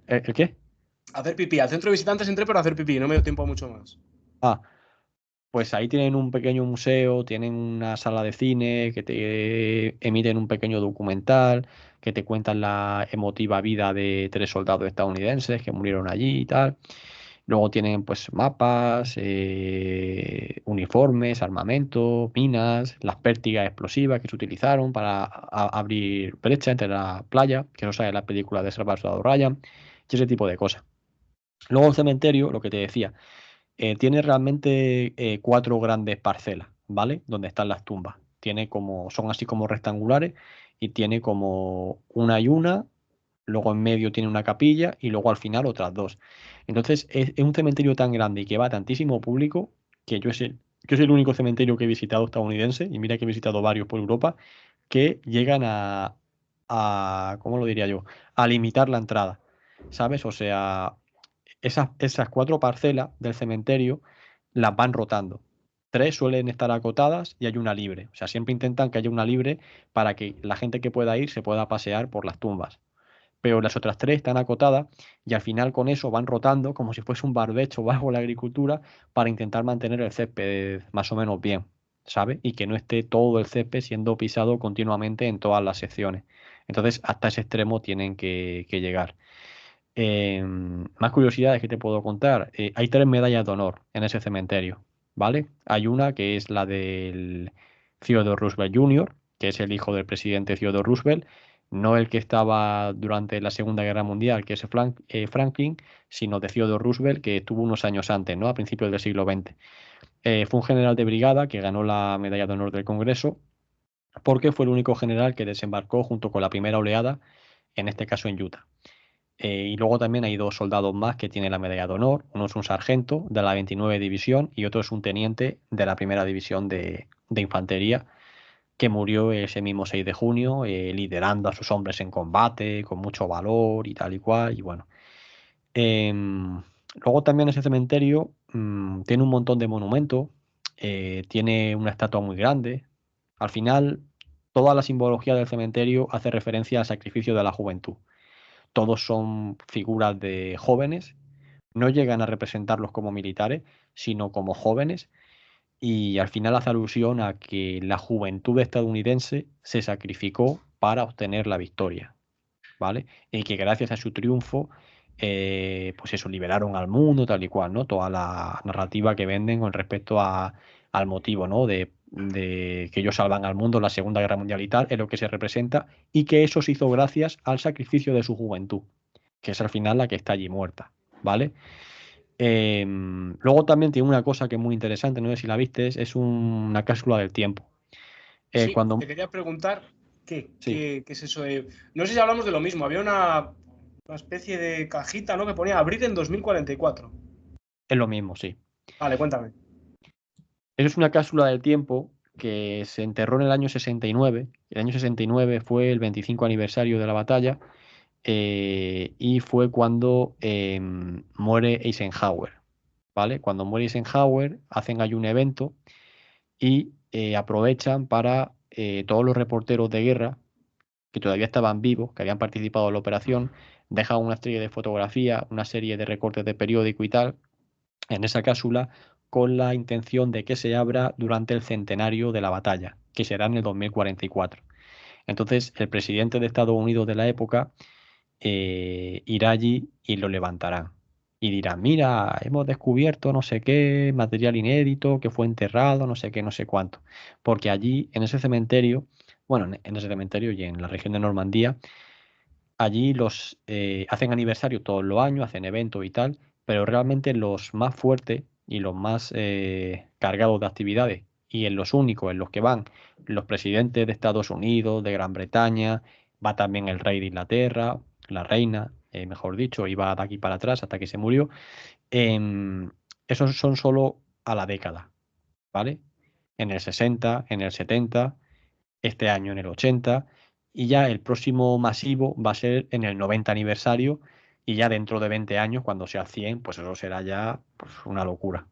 ¿El qué? Hacer pipí. Al centro de visitantes entré para hacer pipí, no me dio tiempo a mucho más. Ah, pues ahí tienen un pequeño museo, tienen una sala de cine que te emiten un pequeño documental, que te cuentan la emotiva vida de 3 soldados estadounidenses que murieron allí y tal. Luego tienen pues mapas, uniformes, armamento, minas, las pértigas explosivas que se utilizaron para abrir brecha entre la playa, que no sale en la película de Salvar al Soldado Ryan, y ese tipo de cosas. Luego el cementerio, lo que te decía. Tiene realmente 4 grandes parcelas, ¿vale? Donde están las tumbas. Son así como rectangulares y tiene como una y una, luego en medio tiene una capilla y luego al final otras dos. Entonces es un cementerio tan grande y que va tantísimo público que yo es el único cementerio que he visitado estadounidense, y mira que he visitado varios por Europa, que llegan ¿cómo lo diría yo? A limitar la entrada, ¿sabes? O sea, esas 4 parcelas del cementerio las van rotando. 3 suelen estar acotadas y hay una libre. O sea, siempre intentan que haya una libre para que la gente que pueda ir se pueda pasear por las tumbas. Pero las otras 3 están acotadas y al final con eso van rotando como si fuese un barbecho bajo la agricultura para intentar mantener el césped más o menos bien, ¿sabes? Y que no esté todo el césped siendo pisado continuamente en todas las secciones. Entonces, hasta ese extremo tienen que llegar. Más curiosidades que te puedo contar. Hay 3 medallas de honor en ese cementerio, ¿vale? Hay una que es la del Theodore Roosevelt Jr., que es el hijo del presidente Theodore Roosevelt, no el que estaba durante la Segunda Guerra Mundial, que es Franklin, sino de Theodore Roosevelt, que estuvo unos años antes, ¿no? A principios del siglo XX. Fue un general de brigada que ganó la medalla de honor del Congreso porque fue el único general que desembarcó junto con la primera oleada, en este caso en Utah. Y luego también hay 2 soldados más que tienen la medalla de honor. Uno es un sargento de la 29 División y otro es un teniente de la primera división de infantería que murió ese mismo 6 de junio, liderando a sus hombres en combate, con mucho valor y tal y cual, y bueno. Luego también ese cementerio tiene un montón de monumentos, tiene una estatua muy grande. Al final, toda la simbología del cementerio hace referencia al sacrificio de la juventud. Todos son figuras de jóvenes, no llegan a representarlos como militares, sino como jóvenes, y al final hace alusión a que la juventud estadounidense se sacrificó para obtener la victoria, ¿vale? Y que gracias a su triunfo, pues eso, liberaron al mundo, tal y cual, ¿no? Toda la narrativa que venden con respecto al motivo, ¿no? De que ellos salvan al mundo en la Segunda Guerra Mundial y tal, es lo que se representa, y que eso se hizo gracias al sacrificio de su juventud, que es al final la que está allí muerta, ¿vale? Luego también tiene una cosa que es muy interesante, no sé si la viste, es una cápsula del tiempo. Sí, Cuando... te quería preguntar, ¿qué, Sí, qué, qué es eso de...? No sé si hablamos de lo mismo, había una especie de cajita, ¿no? Que ponía abrir en 2044. es lo mismo, sí. Vale, cuéntame. Eso es una cápsula del tiempo que se enterró en el año 69. El año 69 fue el 25 aniversario de la batalla, y fue cuando muere Eisenhower, ¿vale? Cuando muere Eisenhower hacen ahí un evento y aprovechan para todos los reporteros de guerra que todavía estaban vivos, que habían participado en la operación, dejan una serie de fotografías, una serie de recortes de periódico y tal en esa cápsula, con la intención de que se abra durante el centenario de la batalla, que será en el 2044. Entonces, el presidente de Estados Unidos de la época irá allí y lo levantarán. Y dirán, mira, hemos descubierto no sé qué material inédito que fue enterrado, no sé qué, no sé cuánto. Porque allí, en ese cementerio, bueno, en ese cementerio y en la región de Normandía, allí los hacen aniversario todos los años, hacen eventos y tal, pero realmente los más fuertes y los más cargados de actividades y en los únicos en los que van los presidentes de Estados Unidos, de Gran Bretaña, va también el rey de Inglaterra, la reina, mejor dicho, iba de aquí para atrás hasta que se murió. Esos son solo a la década, ¿vale? En el 60, en el 70, este año en el 80, y ya el próximo masivo va a ser en el 90 aniversario, y ya dentro de 20 años, cuando sea 100, pues eso será ya pues, una locura.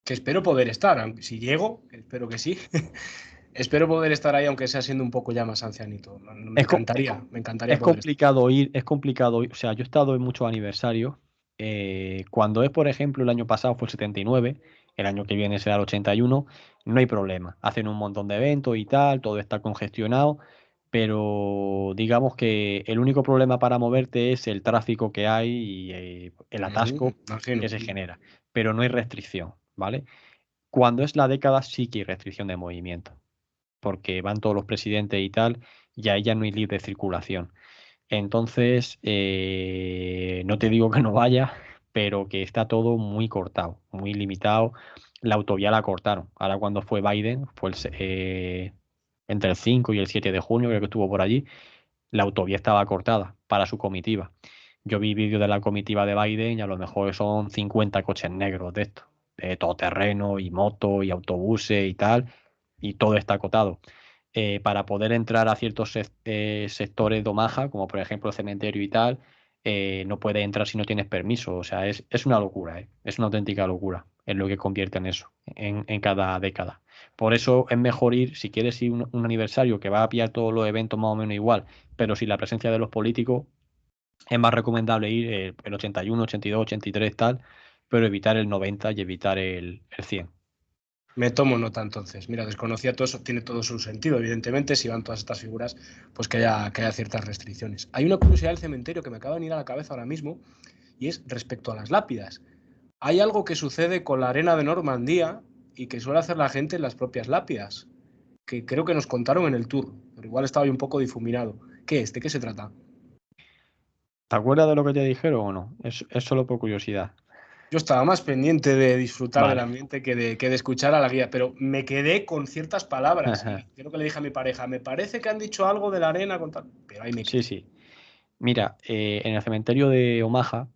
Que espero poder estar, aunque si llego, espero que sí. Espero poder estar ahí, aunque sea siendo un poco ya más ancianito. Es, co- es, co- Me encantaría es poder estar. complicado ir, es complicado ir, o sea, yo he estado en muchos aniversarios. Cuando es, por ejemplo, el año pasado fue el 79, el año que viene será el 81, no hay problema. Hacen un montón de eventos y tal, todo está congestionado, pero digamos que el único problema para moverte es el tráfico que hay y el atasco Imagino. que se genera, pero no hay restricción, ¿vale? Cuando es la década sí que hay restricción de movimiento, porque van todos los presidentes y tal, y ahí ya no hay libre circulación. Entonces, no te digo que no vaya, pero que está todo muy cortado, muy limitado. La autovía la cortaron. Ahora cuando fue Biden, fue entre el 5 y el 7 de junio, creo que estuvo por allí, la autovía estaba cortada para su comitiva. Yo vi vídeos de la comitiva de Biden y a lo mejor son 50 coches negros de estos, de todoterreno y moto y autobuses y tal, y todo está acotado. Para poder entrar a ciertos sectores de Omaha, como por ejemplo el cementerio y tal, no puedes entrar si no tienes permiso. O sea, es una locura, ¿eh? Es una auténtica locura. Es lo que convierte en eso, en cada década. Por eso es mejor ir, si quieres ir un aniversario que va a pillar todos los eventos más o menos igual, pero sin la presencia de los políticos, es más recomendable ir el 81, 82, 83 tal, pero evitar el 90 y evitar el 100. Me tomo nota entonces. Mira, desconocía todo eso, tiene todo su sentido, evidentemente, si van todas estas figuras, pues que haya ciertas restricciones. Hay una curiosidad del cementerio que me acaba de venir a la cabeza ahora mismo, y es respecto a las lápidas. Hay algo que sucede con la arena de Normandía y que suele hacer la gente en las propias lápidas, que creo que nos contaron en el tour, pero igual estaba ahí un poco difuminado. ¿Qué es? ¿De qué se trata? ¿Te acuerdas de lo que te dijeron o no? Es solo por curiosidad. Yo estaba más pendiente de disfrutar del Vale. ambiente que de escuchar a la guía, pero me quedé con ciertas palabras y creo que le dije a mi pareja, me parece que han dicho algo de la arena, con tal, pero ahí me Sí, quedé. sí. Mira, en el cementerio de Omaha,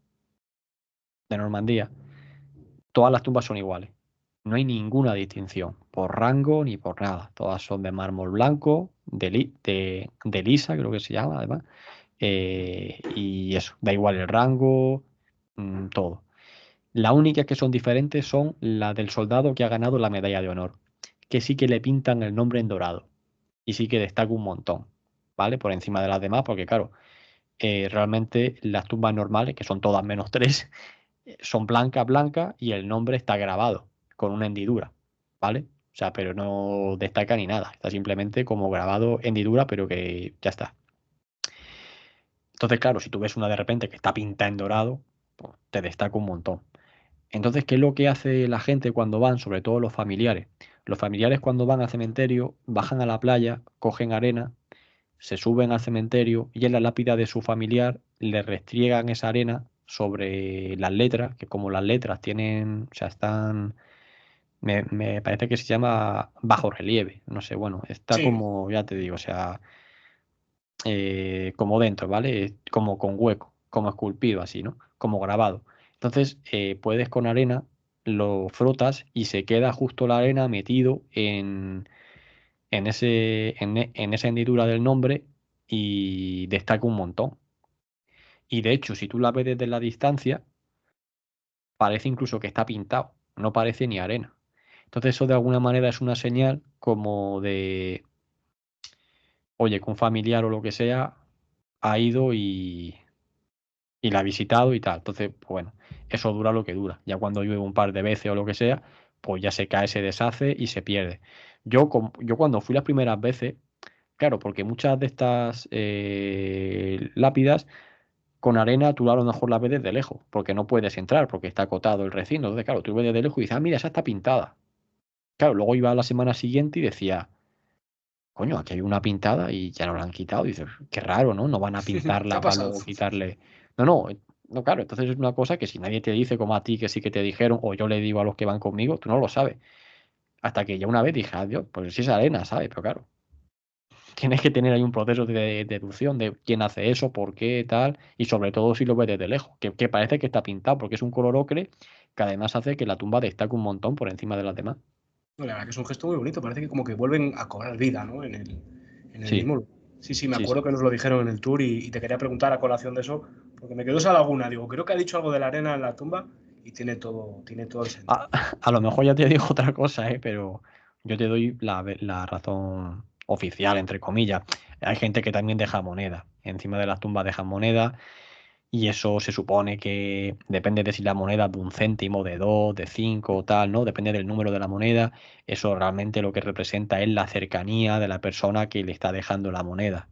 de Normandía, todas las tumbas son iguales. No hay ninguna distinción. por rango ni por nada. Todas son de mármol blanco, de lisa, creo que se llama además. Y eso, da igual el rango, todo. La única que son diferentes son la del soldado que ha ganado la medalla de honor, que sí que le pintan el nombre en dorado y sí que destaca un montón, ¿vale? Por encima de las demás, porque claro, realmente las tumbas normales, que son todas menos tres, son blancas y el nombre está grabado con una hendidura, ¿vale? O sea, pero no destaca ni nada, está simplemente como grabado hendidura, pero que ya está. Entonces, claro, si tú ves una de repente que está pintada en dorado, pues te destaca un montón. Entonces, ¿qué es lo que hace la gente cuando van, sobre todo los familiares? Los familiares cuando van al cementerio bajan a la playa, cogen arena, se suben al cementerio y en la lápida de su familiar le restriegan esa arena sobre las letras, que como las letras tienen, o sea, están, me parece que se llama bajo relieve, no sé, bueno, está Sí, como, ya te digo, o sea, como dentro, ¿vale? Como con hueco, como esculpido así, ¿no? Como grabado. Entonces, puedes con arena, lo frotas y se queda justo la arena metido en esa hendidura del nombre y destaca un montón. Y de hecho, si tú la ves desde la distancia, parece incluso que está pintado, no parece ni arena. Entonces, eso de alguna manera es una señal como de, oye, que un familiar o lo que sea ha ido y la ha visitado y tal. Entonces, pues bueno, eso dura lo que dura. Ya cuando llueve un par de veces o lo que sea, pues ya se cae, se deshace y se pierde. Yo cuando fui las primeras veces, claro, porque muchas de estas lápidas con arena tú a lo mejor la ves desde lejos, porque no puedes entrar, porque está acotado el recinto. Entonces, claro, tú ves desde lejos y dices, ah, mira, esa está pintada. Claro, luego iba a la semana siguiente y decía, coño, aquí hay una pintada y ya no la han quitado. Y dices, qué raro, ¿no? No van a ¿qué pintarla ha para pasado? luego quitarle. No, no, no, claro. Entonces es una cosa que si nadie te dice como a ti que sí que te dijeron, o yo le digo a los que van conmigo, tú no lo sabes. Hasta que ya una vez dije, adiós, pues sí es arena, ¿sabes? Pero claro, tienes que tener ahí un proceso de deducción de quién hace eso, por qué, tal, y sobre todo si lo ves desde lejos, que parece que está pintado, porque es un color ocre que además hace que la tumba destaque un montón por encima de las demás. No, la verdad que es un gesto muy bonito, parece que como que vuelven a cobrar vida, ¿no? En el Sí, mismo lugar. Sí, sí, me sí, acuerdo sí. que nos lo dijeron en el tour y te quería preguntar a colación de eso, porque me quedó esa laguna. Digo, creo que ha dicho algo de la arena en la tumba y tiene todo el sentido. A, a lo mejor ya te digo otra cosa, pero yo te doy la razón oficial, entre comillas. Hay gente que también deja moneda. Encima de las tumbas dejan moneda y eso se supone que depende de si la moneda es de un céntimo, de dos, de cinco o tal, ¿no? Depende del número de la moneda. Eso realmente lo que representa es la cercanía de la persona que le está dejando la moneda.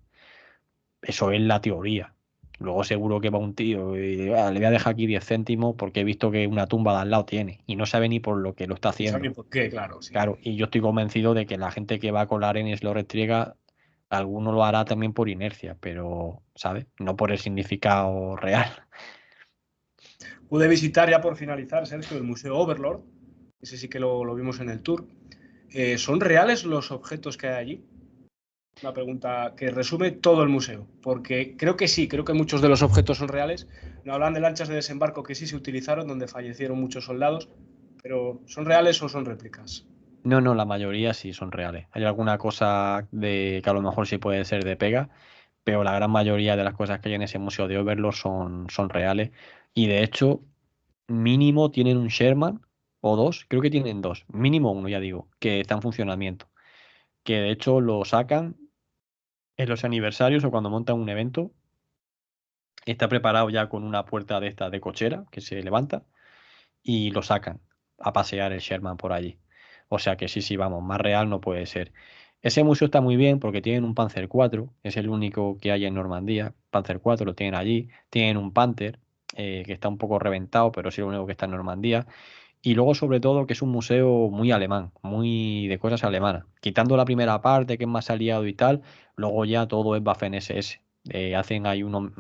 Eso es la teoría. Luego seguro que va un tío y dice, "Ah, le voy a dejar aquí 10 céntimos porque he visto que una tumba de al lado tiene y no sabe ni por lo que lo está No sabes ni haciendo. por qué, claro, sí. Claro, y yo estoy convencido de que la gente que va con la arena y se lo restriega, alguno lo hará también por inercia, pero, ¿sabes? No por el significado real. Pude visitar ya por finalizar, Sergio, el Museo Overlord. Ese sí que lo vimos en el tour. ¿Son reales los objetos que hay allí? Una pregunta que resume todo el museo, porque creo que sí, creo que muchos de los objetos son reales. No hablan de lanchas de desembarco que sí se utilizaron, donde fallecieron muchos soldados, pero ¿son reales o son réplicas? No, no, la mayoría sí son reales. Hay alguna cosa de que a lo mejor sí puede ser de pega, pero la gran mayoría de las cosas que hay en ese museo de Overlord son reales. Y de hecho, mínimo tienen un Sherman o dos, creo que tienen dos, mínimo uno, ya digo, que está en funcionamiento. Que de hecho lo sacan en los aniversarios o cuando montan un evento. Está preparado ya con una puerta de esta de cochera que se levanta y lo sacan a pasear el Sherman por allí. O sea que sí, sí, vamos, más real no puede ser. Ese museo está muy bien porque tienen un Panzer 4, es el único que hay en Normandía. Panzer 4 lo tienen allí. Tienen un Panther que está un poco reventado, pero es el único que está en Normandía. Y luego, sobre todo, que es un museo muy alemán, muy de cosas alemanas. Quitando la primera parte, que es más aliado y tal, luego ya todo es Waffen SS. Hacen ahí bueno,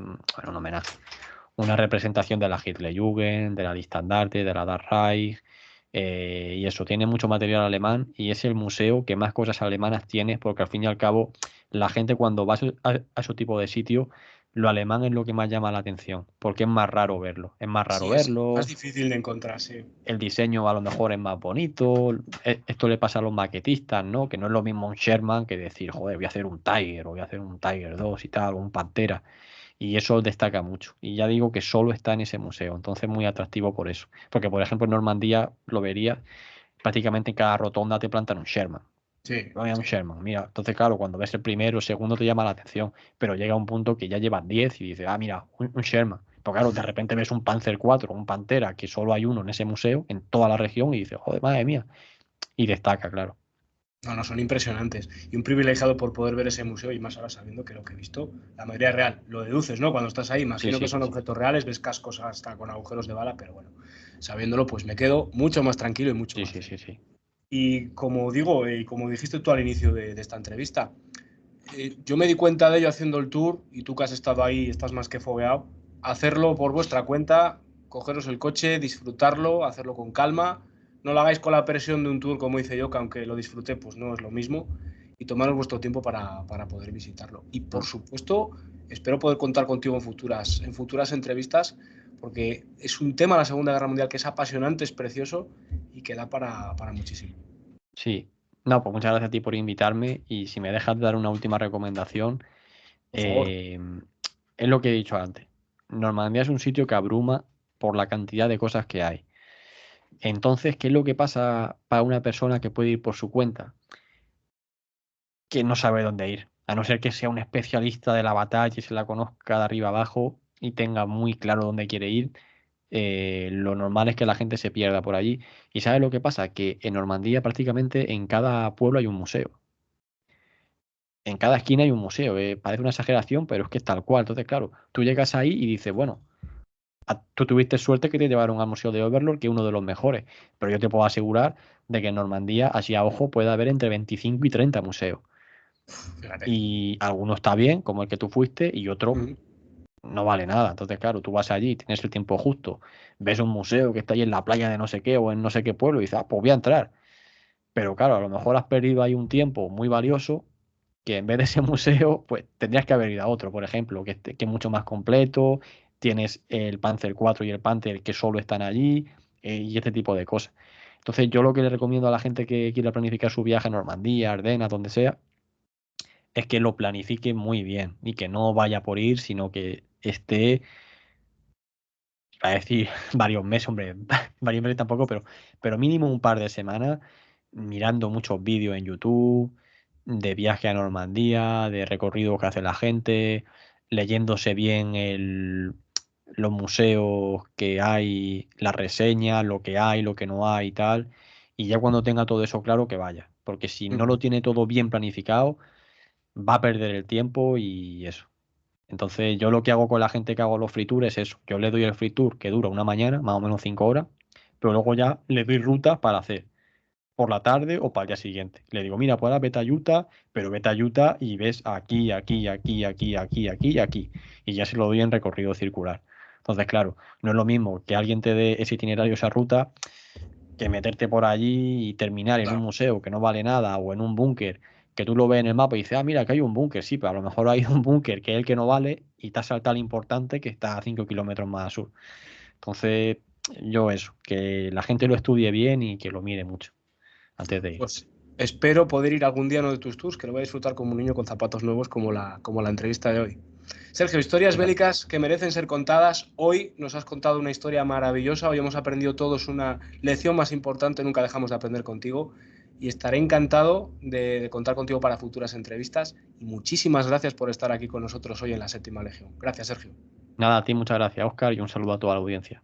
un homenaje, una representación de la Hitlerjugend, de la Listandarte, de la Das Reich, y eso, tiene mucho material alemán y es el museo que más cosas alemanas tiene, porque al fin y al cabo la gente cuando va a ese tipo de sitio lo alemán es lo que más llama la atención, porque es más raro verlo. Es más raro Sí, es verlo, más difícil de encontrar, sí. el diseño a lo mejor es más bonito. Esto le pasa a los maquetistas, ¿no? Que no es lo mismo un Sherman que decir, joder, voy a hacer un Tiger o voy a hacer un Tiger 2 y tal, o un Pantera. Y eso destaca mucho. Y ya digo que solo está en ese museo, entonces muy atractivo por eso. Porque, por ejemplo, en Normandía lo verías, prácticamente en cada rotonda te plantan un Sherman. Sí, Vaya un sí. Sherman, mira. Entonces, claro, cuando ves el primero, el segundo te llama la atención, pero llega un punto que ya llevan 10 y dices, ah, mira, un Sherman. Pero claro, de repente ves un Panzer 4, un Pantera, que solo hay uno en ese museo, en toda la región, y dices, joder, madre mía. Y destaca, claro. No, no, son impresionantes. Y un privilegiado por poder ver ese museo y más ahora sabiendo que lo que he visto, la mayoría es real. Lo deduces, ¿no? Cuando estás ahí, Sí, imagino que sí, son objetos reales, ves cascos hasta con agujeros de bala, pero bueno, sabiéndolo, pues me quedo mucho más tranquilo y mucho sí, más sí, feliz. sí, sí. Y como digo, y como dijiste tú al inicio de esta entrevista, yo me di cuenta de ello haciendo el tour y tú que has estado ahí, estás más que fogueado, hacerlo por vuestra cuenta, cogeros el coche, disfrutarlo, hacerlo con calma, no lo hagáis con la presión de un tour como hice yo, que aunque lo disfruté, pues no es lo mismo, y tomaros vuestro tiempo para poder visitarlo. Y por Mm. supuesto, espero poder contar contigo en futuras entrevistas, porque es un tema, la Segunda Guerra Mundial, que es apasionante, es precioso y que da para muchísimo. Sí. No, pues muchas gracias a ti por invitarme y si me dejas dar una última recomendación, Por favor. eh, es lo que he dicho antes. Normandía es un sitio que abruma por la cantidad de cosas que hay. Entonces, ¿qué es lo que pasa para una persona que puede ir por su cuenta? Que no sabe dónde ir. A no ser que sea un especialista de la batalla y se la conozca de arriba abajo y tenga muy claro dónde quiere ir, lo normal es que la gente se pierda por allí. ¿Y sabes lo que pasa? Que en Normandía prácticamente en cada pueblo hay un museo. En cada esquina hay un museo. Parece una exageración, pero es que es tal cual. Entonces, claro, tú llegas ahí y dices, bueno, tú tuviste suerte que te llevaron al Museo de Overlord, que es uno de los mejores, pero yo te puedo asegurar de que en Normandía, así a ojo, puede haber entre 25 y 30 museos. Fíjate. Y alguno está bien, como el que tú fuiste, y otro Ujú. no vale nada. Entonces, claro, tú vas allí, tienes el tiempo justo, ves un museo que está ahí en la playa de no sé qué o en no sé qué pueblo y dices, ah, pues voy a entrar. Pero claro, a lo mejor has perdido ahí un tiempo muy valioso que en vez de ese museo, pues tendrías que haber ido a otro, por ejemplo, que es mucho más completo, tienes el Panzer 4 y el Panther que solo están allí, y este tipo de cosas. Entonces, yo lo que le recomiendo a la gente que quiera planificar su viaje a Normandía, Ardenas, donde sea, es que lo planifique muy bien y que no vaya por ir, sino que esté, a decir, varios meses, hombre, varios meses tampoco, pero mínimo un par de semanas mirando muchos vídeos en YouTube de viaje a Normandía, de recorridos que hace la gente, leyéndose bien los museos que hay, las reseñas, lo que hay, lo que no hay y tal. Y ya cuando tenga todo eso claro, que vaya. Porque si no lo Ujú. tiene todo bien planificado, va a perder el tiempo y eso. Entonces, yo lo que hago con la gente que hago los free tours es eso. Yo le doy el free tour que dura una mañana, más o menos 5 horas, pero luego ya le doy rutas para hacer por la tarde o para el día siguiente. Le digo, mira, pues ahora vete a Utah, pero vete a Utah y ves aquí, aquí, aquí, aquí, aquí, aquí y aquí. Y ya se lo doy en recorrido circular. Entonces, claro, no es lo mismo que alguien te dé ese itinerario, esa ruta, que meterte por allí y terminar en un Claro. museo que no vale nada o en un búnker que tú lo ves en el mapa y dices, ah, mira, que hay un búnker, sí, pero a lo mejor hay un búnker que es el que no vale y te has saltado el importante que está a 5 kilómetros más al sur. Entonces, yo eso, que la gente lo estudie bien y que lo mire mucho antes de ir. Pues espero poder ir algún día a uno de tus tours, que lo voy a disfrutar como un niño con zapatos nuevos, como la entrevista de hoy. Sergio, historias Venga, bélicas que merecen ser contadas. Hoy nos has contado una historia maravillosa, hoy hemos aprendido todos una lección más importante, nunca dejamos de aprender contigo. Y estaré encantado de contar contigo para futuras entrevistas. Y muchísimas gracias por estar aquí con nosotros hoy en la Séptima Legión. Gracias, Sergio. nada, a ti muchas gracias, Oscar, y un saludo a toda la audiencia.